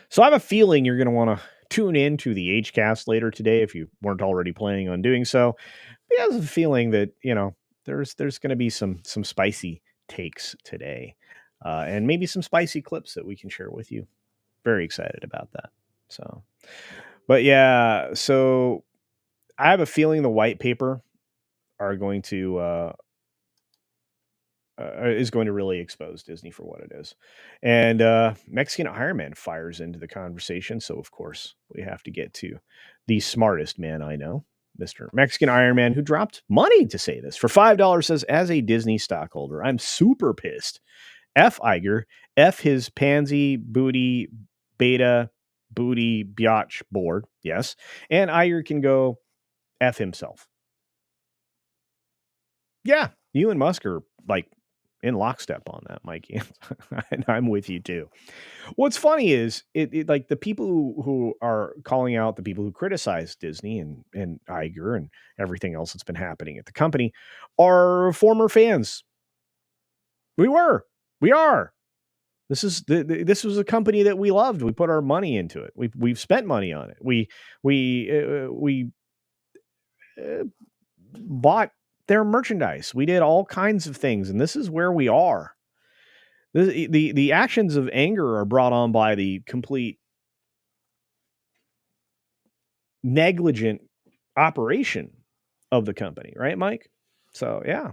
So I have a feeling you're going to want to tune in to the HCast later today if you weren't already planning on doing so. I have a feeling that, there's going to be some spicy takes today, and maybe some spicy clips that we can share with you. Very excited about that. So, but yeah, so I have a feeling the white paper are going to is going to really expose Disney for what it is. And Mexican Iron Man fires into the conversation. So, of course, we have to get to the smartest man I know, Mr. Mexican Iron Man, who dropped money to say this. For $5, says, as a Disney stockholder, I'm super pissed. F Iger, F his pansy booty beta booty biatch board. Yes. And Iger can go F himself. Yeah. You and Musk are like in lockstep on that, Mikey. And I'm with you too. What's funny is it like the people who are calling out the people who criticize Disney and Iger and everything else that's been happening at the company are former fans. We are. This was a company that we loved. We put our money into it. We've spent money on it. We bought their merchandise. We did all kinds of things, and this is where we are. The actions of anger are brought on by the complete negligent operation of the company, right, Mike? So yeah,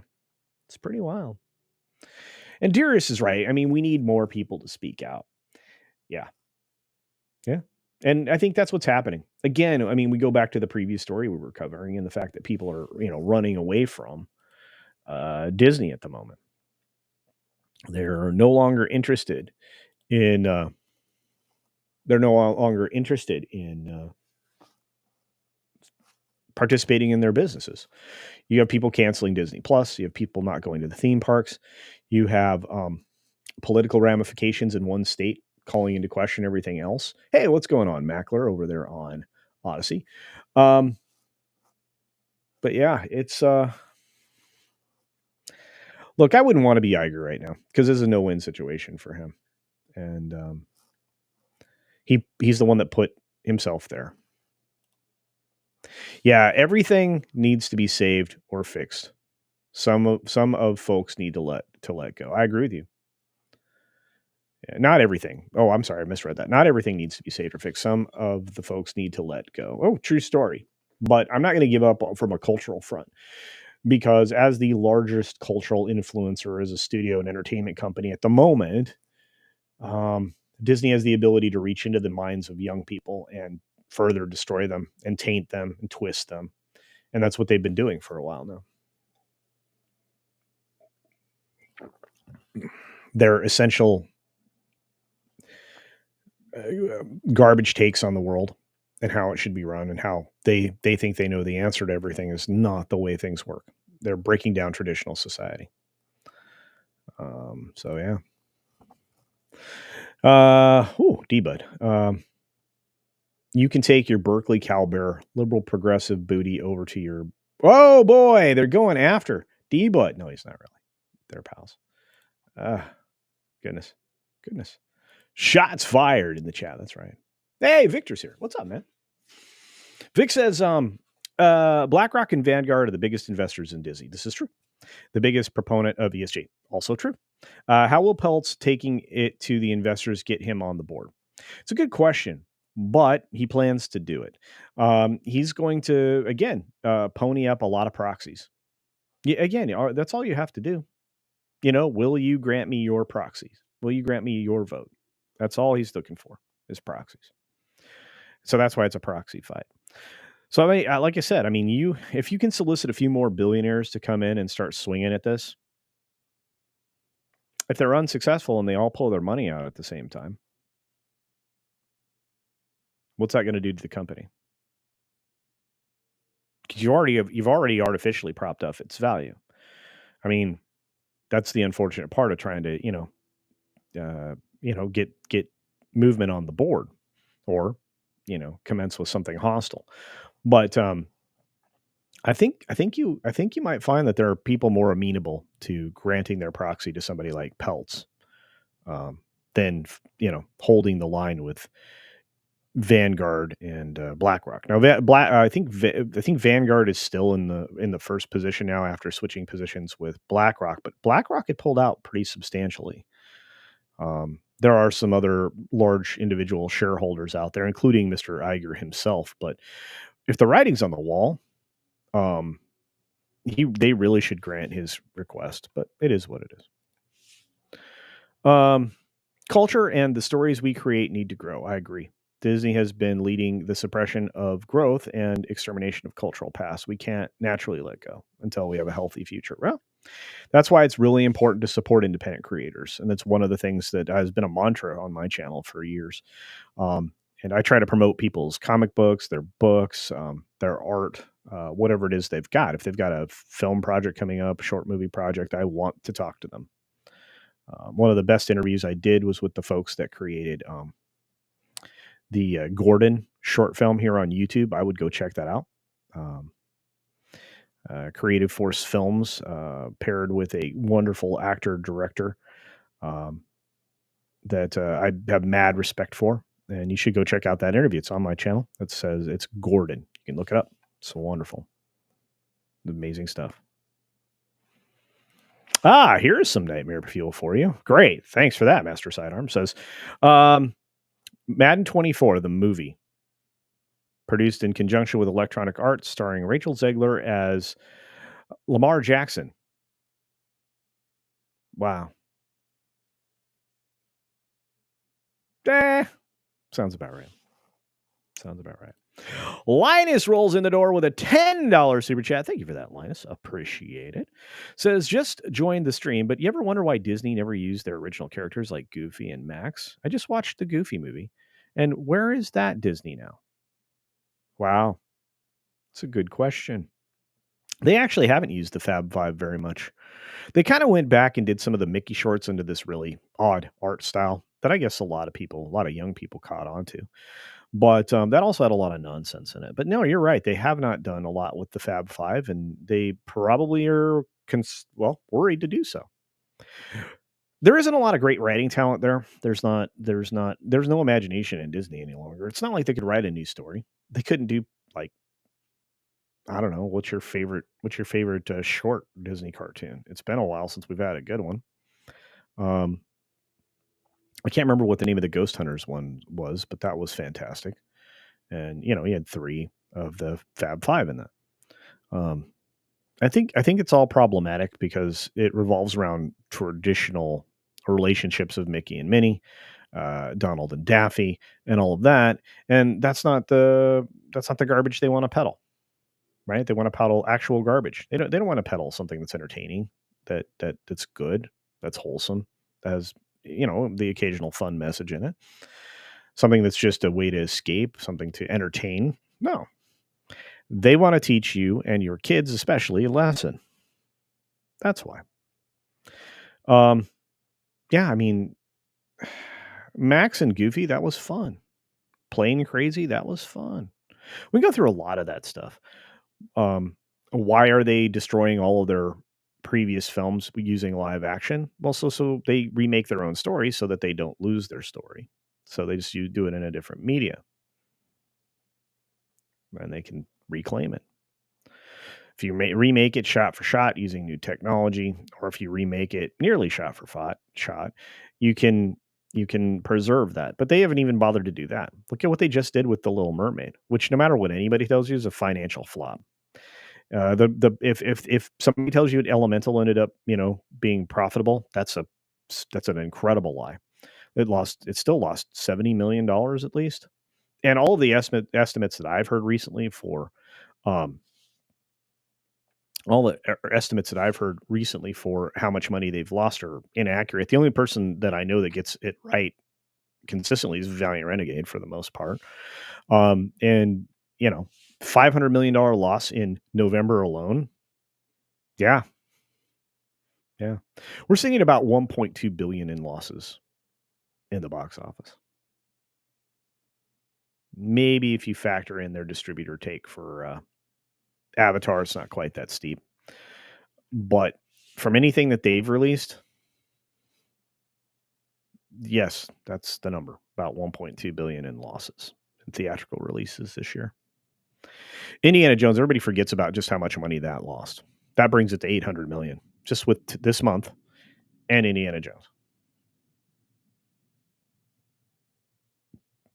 it's pretty wild. And Darius is right. I mean, we need more people to speak out. Yeah. And I think that's what's happening. Again, I mean, we go back to the previous story we were covering and the fact that people are, running away from Disney at the moment. They're no longer interested in participating in their businesses. You have people canceling Disney Plus. You have people not going to the theme parks. You have political ramifications in one state calling into question everything else. Hey, what's going on, Mackler, over there on Odysee? But yeah, it's look, I wouldn't want to be Iger right now because this is a no-win situation for him, and he's the one that put himself there. Yeah, everything needs to be saved or fixed. Some of folks need to let go. I agree with you. Yeah, not everything. Oh, I'm sorry, I misread that. Not everything needs to be saved or fixed. Some of the folks need to let go. Oh, true story. But I'm not going to give up from a cultural front because as the largest cultural influencer as a studio and entertainment company at the moment, Disney has the ability to reach into the minds of young people and further destroy them and taint them and twist them. And that's what they've been doing for a while now. Their essential garbage takes on the world and how it should be run and how they think they know the answer to everything is not the way things work. They're breaking down traditional society. So yeah. D-Bud. You can take your Berkeley Cowbear liberal progressive booty over to your... Oh boy, they're going after D-Bud. No, he's not really. They're pals. Goodness. Shots fired in the chat. That's right. Hey, Victor's here. What's up, man? Vic says, BlackRock and Vanguard are the biggest investors in Disney. This is true. The biggest proponent of ESG. Also true. How will Peltz taking it to the investors get him on the board? It's a good question, but he plans to do it. He's going to, again, pony up a lot of proxies. Yeah, again, that's all you have to do. Will you grant me your proxies? Will you grant me your vote? That's all he's looking for is proxies. So that's why it's a proxy fight. So I mean, like I said, I mean, if you can solicit a few more billionaires to come in and start swinging at this, if they're unsuccessful and they all pull their money out at the same time, what's that going to do to the company? Because you've already artificially propped up its value. I mean, that's the unfortunate part of trying to get movement on the board, or commence with something hostile. But I think you might find that there are people more amenable to granting their proxy to somebody like Peltz than holding the line with Vanguard and BlackRock. Now, I think Vanguard is still in the first position now after switching positions with BlackRock, but BlackRock had pulled out pretty substantially. There are some other large individual shareholders out there, including Mr. Iger himself. But if the writing's on the wall, um, they really should grant his request. But it is what it is. Culture and the stories we create need to grow. I agree. Disney has been leading the suppression of growth and extermination of cultural past. We can't naturally let go until we have a healthy future. Well, that's why it's really important to support independent creators. And that's one of the things that has been a mantra on my channel for years. And I try to promote people's comic books, their art, whatever it is they've got. If they've got a film project coming up, a short movie project, I want to talk to them. One of the best interviews I did was with the folks that created the Gordon short film here on YouTube. I would go check that out. Creative Force Films, paired with a wonderful actor director that I have mad respect for. And you should go check out that interview. It's on my channel. It says it's Gordon. You can look it up. It's wonderful. Amazing stuff. Here's some nightmare fuel for you. Great. Thanks for that, Master Sidearm. Says Madden 24, the movie, produced in conjunction with Electronic Arts, starring Rachel Zegler as Lamar Jackson. Wow. Sounds about right. Linus rolls in the door with a $10 super chat. Thank you for that, Linus. Appreciate it. Says, just joined the stream, but you ever wonder why Disney never used their original characters like Goofy and Max? I just watched the Goofy movie. And where is that Disney now? Wow. That's a good question. They actually haven't used the Fab Five very much. They kind of went back and did some of the Mickey shorts into this really odd art style that I guess a lot of young people caught on to. But that also had a lot of nonsense in it. But no, you're right. They have not done a lot with the Fab Five, and they probably are worried to do so. There isn't a lot of great writing talent there. There's no imagination in Disney any longer. It's not like they could write a new story. They couldn't do, like, I don't know, what's your favorite short Disney cartoon? It's been a while since we've had a good one. I can't remember what the name of the Ghost Hunters one was, but that was fantastic. And he had 3 of the Fab Five in that. I think it's all problematic because it revolves around traditional relationships of Mickey and Minnie, Donald and Daffy, and all of that. And that's not the garbage they want to peddle, right? They want to peddle actual garbage. They don't want to peddle something that's entertaining, that's good, that's wholesome, that has the occasional fun message in it. Something that's just a way to escape, something to entertain. No. They want to teach you and your kids especially a lesson. That's why. Yeah, I mean, Max and Goofy, that was fun. Plain Crazy, that was fun. We go through a lot of that stuff. Why are they destroying all of their previous films using live action? Well, so they remake their own story so that they don't lose their story. So they just do it in a different media. And they can reclaim it. If you remake it shot for shot using new technology, or if you remake it nearly shot for shot, you can preserve that. But they haven't even bothered to do that. Look at what they just did with The Little Mermaid, which, no matter what anybody tells you, is a financial flop. If somebody tells you Elemental ended up being profitable, that's an incredible lie. It still lost $70 million at least. And all of the estimates that I've heard recently for how much money they've lost are inaccurate. The only person that I know that gets it right consistently is Valiant Renegade for the most part. And $500 million loss in November alone. Yeah. We're seeing at about 1.2 billion in losses in the box office. Maybe if you factor in their distributor take for Avatar, it's not quite that steep. But from anything that they've released, yes, that's the number, about 1.2 billion in losses theatrical releases this year. Indiana Jones, everybody forgets about just how much money that lost. That brings it to $800 million just with this month and Indiana Jones.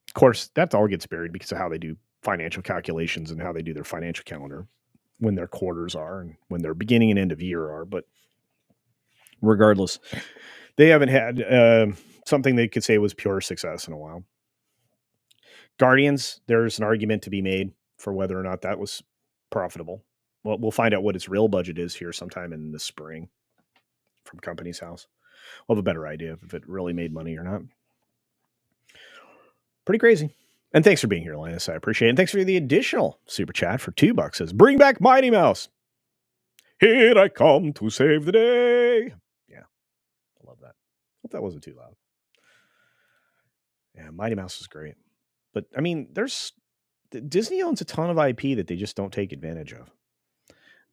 Of course, that all gets buried because of how they do financial calculations and how they do their financial calendar, when their quarters are and when their beginning and end of year are. But regardless, they haven't had something they could say was pure success in a while. Guardians, there's an argument to be made for whether or not that was profitable. Well, we'll find out what its real budget is here sometime in the spring from Company's House. We'll have a better idea if it really made money or not. Pretty crazy. And thanks for being here, Linus. I appreciate it. And thanks for the additional super chat for $2. Says, bring back Mighty Mouse. Here I come to save the day. Yeah, I love that. Hope that wasn't too loud. Yeah, Mighty Mouse is great. But, I mean, Disney owns a ton of IP that they just don't take advantage of.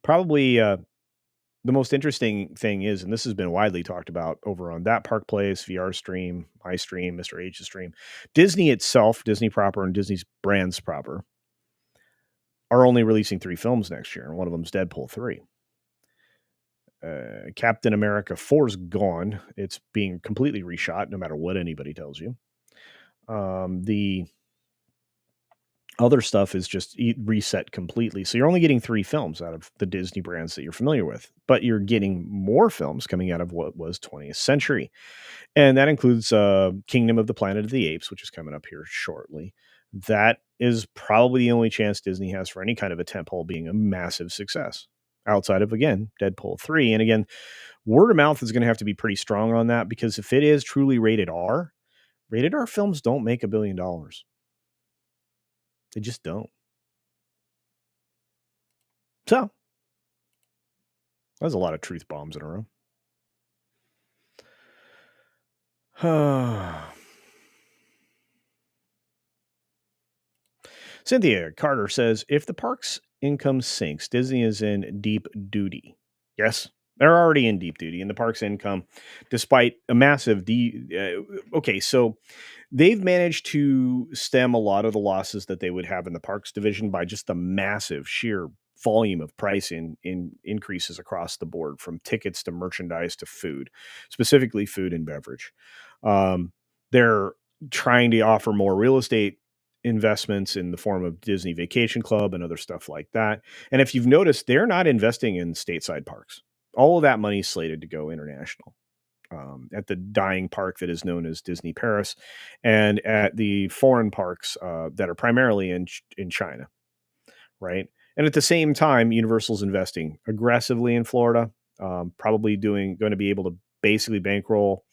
Probably the most interesting thing is, and this has been widely talked about over on That Park Place, VR Stream, my stream, Mr. H's stream, Disney itself, Disney proper and Disney's brands proper, are only releasing 3 films next year, and one of them is Deadpool 3. Captain America 4's gone. It's being completely reshot, no matter what anybody tells you. The other stuff is just reset completely. So you're only getting 3 films out of the Disney brands that you're familiar with, but you're getting more films coming out of what was 20th Century. And that includes Kingdom of the Planet of the Apes, which is coming up here shortly. That is probably the only chance Disney has for any kind of a tentpole being a massive success outside of, again, Deadpool 3. And again, word of mouth is going to have to be pretty strong on that, because if it is truly rated R films don't make $1 billion. They just don't. So, that's a lot of truth bombs in a row. Cynthia Carter says, if the park's income sinks, Disney is in deep duty. Yes, they're already in deep duty. And the park's income, despite a massive... okay, so they've managed to stem a lot of the losses that they would have in the parks division by just the massive sheer volume of price in increases across the board, from tickets to merchandise to food, specifically food and beverage. They're trying to offer more real estate investments in the form of Disney Vacation Club and other stuff like that. And if you've noticed, they're not investing in stateside parks. All of that money is slated to go international. At the dying park that is known as Disney Paris, and at the foreign parks that are primarily in China, right? And at the same time, Universal's investing aggressively in Florida, probably going to be able to basically bankroll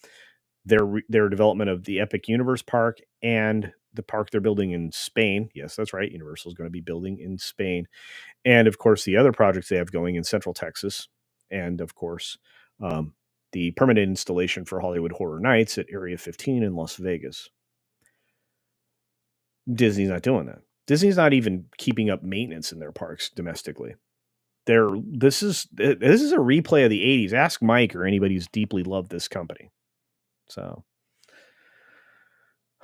their development of the Epic Universe Park and the park they're building in Spain. Yes, that's right. Universal is going to be building in Spain. And of course, the other projects they have going in Central Texas. And of course, the permanent installation for Hollywood Horror Nights at Area 15 in Las Vegas. Disney's not doing that. Disney's not even keeping up maintenance in their parks domestically. This is a replay of the 80s. Ask Mike or anybody who's deeply loved this company. So,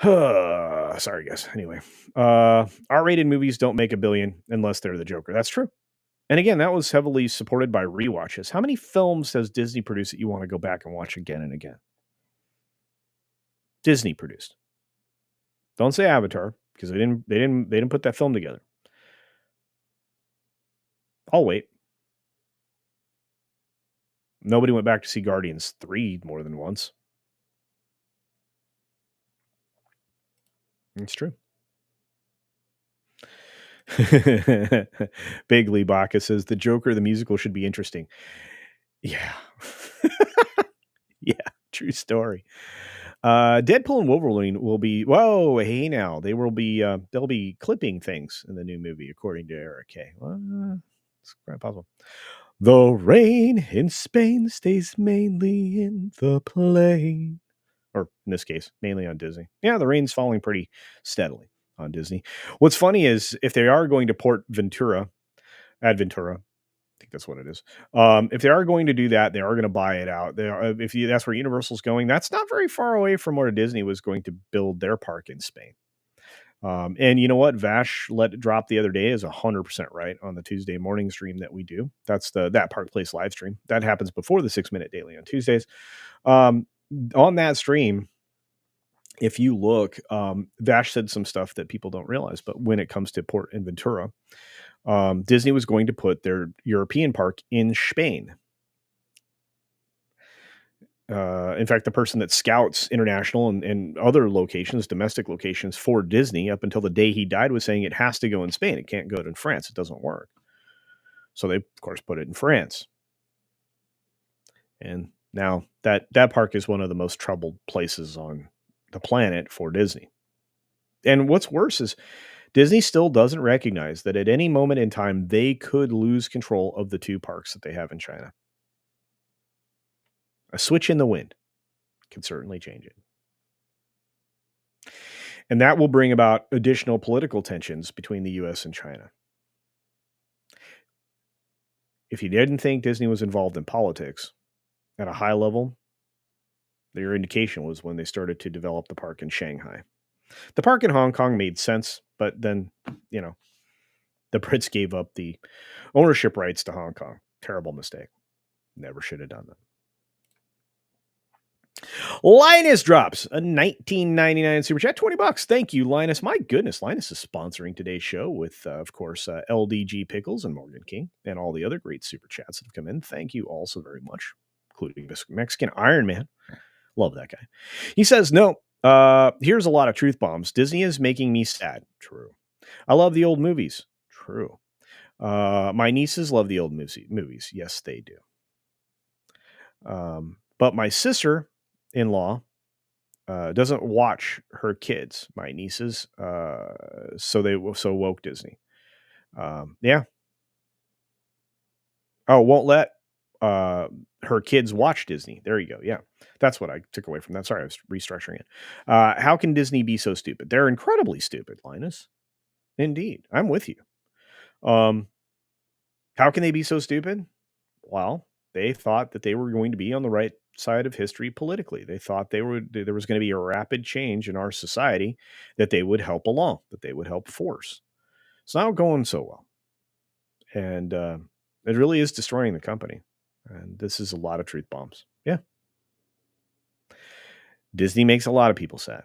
sorry guys. Anyway, R-rated movies don't make $1 billion unless they're the Joker. That's true. And again, that was heavily supported by rewatches. How many films has Disney produced that you want to go back and watch again and again? Disney produced. Don't say Avatar, because they didn't put that film together. I'll wait. Nobody went back to see Guardians 3 more than once. It's true. Big Lee Baca says the Joker the musical should be interesting. Yeah. Yeah, true story. Deadpool and Wolverine will be they'll be clipping things in the new movie, according to Eric K. Well, it's quite possible. The rain in Spain stays mainly in the plain. Or in this case, mainly on Disney. Yeah, the rain's falling pretty steadily on Disney. What's funny is if they are going to port Adventura, I think that's what it is. If they are going to do that, they are going to buy it out. That's where Universal's going. That's not very far away from where Disney was going to build their park in Spain. And you know what? Vash let it drop the other day is 100% right on the Tuesday morning stream that we do. That's that Park Place live stream. That happens before the 6-minute daily on Tuesdays. On that stream, if you look, Vash said some stuff that people don't realize, but when it comes to Port and Ventura, Disney was going to put their European park in Spain. In fact, the person that scouts international and other locations, domestic locations for Disney up until the day he died was saying it has to go in Spain. It can't go in France. It doesn't work. So they, of course, put it in France. And now that park is one of the most troubled places on the planet for Disney. And what's worse is Disney still doesn't recognize that at any moment in time, they could lose control of the 2 parks that they have in China. A switch in the wind can certainly change it. And that will bring about additional political tensions between the U.S. and China. If you didn't think Disney was involved in politics at a high level, their indication was when they started to develop the park in Shanghai. The park in Hong Kong made sense, but then, the Brits gave up the ownership rights to Hong Kong. Terrible mistake. Never should have done that. Linus drops a $19.99 super chat, $20. Thank you, Linus. My goodness, Linus is sponsoring today's show with, of course, LDG Pickles and Morgan King and all the other great super chats that have come in. Thank you all so very much, including Mexican Iron Man. Love that guy. He says, no, here's a lot of truth bombs. Disney is making me sad. True. I love the old movies. True. My nieces love the old movies. Yes, they do. But my sister-in-law doesn't watch her kids, my nieces, so woke Disney. Yeah. Oh, won't let her kids watch Disney. There you go. Yeah, that's what I took away from that. Sorry, I was restructuring it. How can Disney be so stupid? They're incredibly stupid, Linus. Indeed, I'm with you. How can they be so stupid? Well, they thought that they were going to be on the right side of history politically. They thought there was going to be a rapid change in our society that they would help along, that they would help force. It's not going so well. And it really is destroying the company. And this is a lot of truth bombs. Yeah. Disney makes a lot of people sad.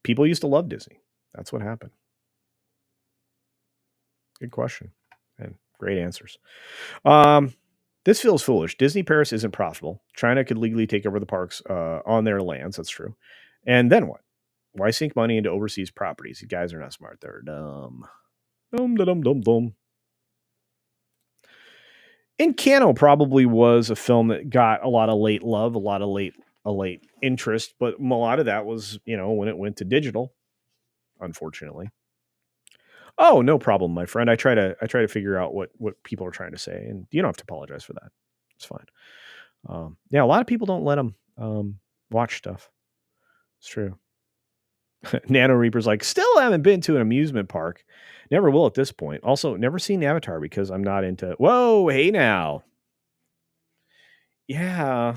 People used to love Disney. That's what happened. Good question. And great answers. This feels foolish. Disney Paris isn't profitable. China could legally take over the parks on their lands. That's true. And then what? Why sink money into overseas properties? You guys are not smart. They're dumb. Dumb. Encanto probably was a film that got a lot of late love, a lot of late interest, but a lot of that was, when it went to digital, unfortunately. Oh, no problem, my friend. I try to figure out what people are trying to say, and you don't have to apologize for that. It's fine. Yeah, a lot of people don't let them watch stuff. It's true. Nano Reaper's like, still haven't been to an amusement park. Never will at this point. Also, never seen Avatar because I'm not into... Whoa, hey now. Yeah.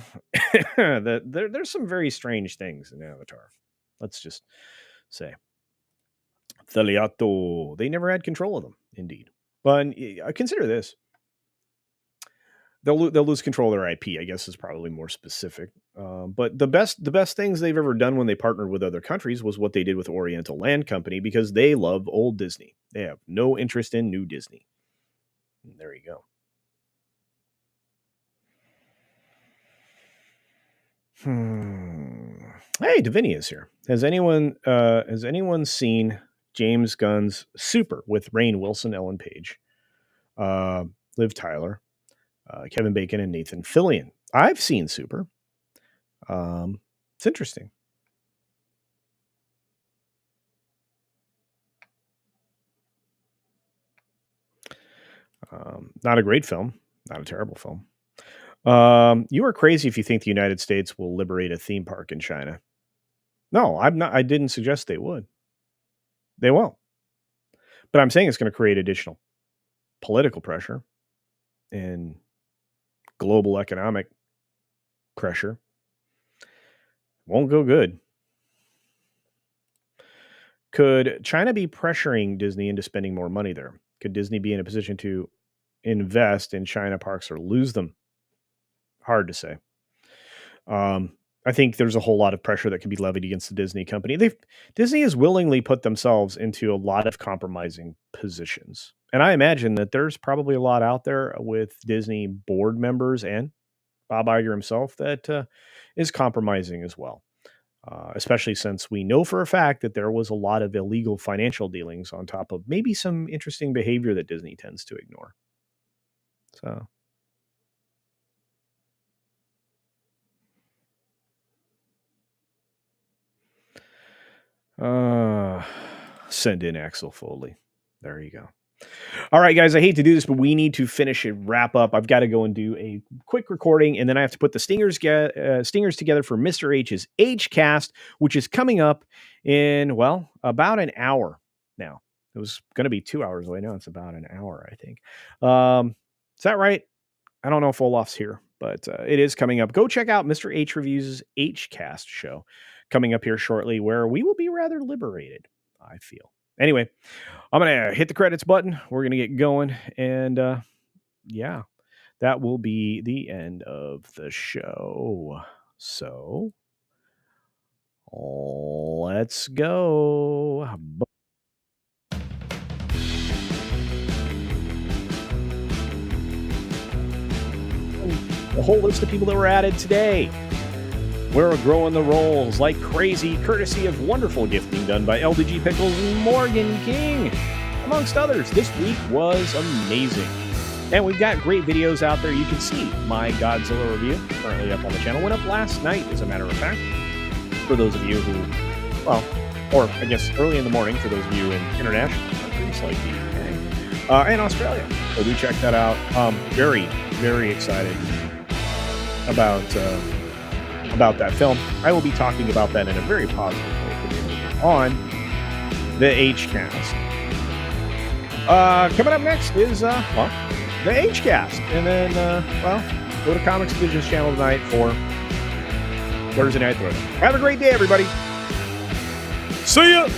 There's some very strange things in Avatar. Let's just say. Thaliato. They never had control of them, indeed. But consider this. They'll lose control of their IP, I guess is probably more specific. But the best things they've ever done when they partnered with other countries was what they did with Oriental Land Company, because they love old Disney. They have no interest in new Disney. And there you go. Hey, Davinia is here. Has anyone seen James Gunn's Super with Rainn Wilson, Ellen Page, Liv Tyler, Kevin Bacon, and Nathan Fillion? I've seen Super. It's interesting. Not a great film, not a terrible film. You are crazy if you think the United States will liberate a theme park in China. No, I'm not. I didn't suggest they would. They won't. But I'm saying it's going to create additional political pressure and global economic pressure. Won't go good. Could China be pressuring Disney into spending more money there? Could Disney be in a position to invest in China parks or lose them? Hard to say. I think there's a whole lot of pressure that can be levied against the Disney company. Disney has willingly put themselves into a lot of compromising positions. And I imagine that there's probably a lot out there with Disney board members and Bob Iger himself that is compromising as well. Especially since we know for a fact that there was a lot of illegal financial dealings on top of maybe some interesting behavior that Disney tends to ignore. So, send in Axel Foley. There you go. All right, guys, I hate to do this, but we need to finish and wrap up. I've got to go and do a quick recording, and then I have to put the stingers together for Mr. H's H-Cast, which is coming up in, well, about an hour now. It was going to be 2 hours away. Now it's about an hour, I think. Is that right? I don't know if Olaf's here, but it is coming up. Go check out Mr. H Reviews' H-Cast show coming up here shortly, where we will be rather liberated, I feel. Anyway, I'm going to hit the credits button. We're going to get going. And yeah, that will be the end of the show. So let's go. A whole list of people that were added today. We're growing the rolls like crazy, courtesy of wonderful gifting done by LDG Pickles and Morgan King, amongst others. This week was amazing. And we've got great videos out there. You can see my Godzilla review, currently up on the channel. Went up last night, as a matter of fact. For those of you who, well, or I guess early in the morning for those of you in international countries like the UK and Australia. So do check that out. Very, very excited about that film. I will be talking about that in a very positive way on the H-Cast. Coming up next is, the H-Cast. And then, go to Comics Division's channel tonight for Thursday Night Thriller. Have a great day, everybody. See ya!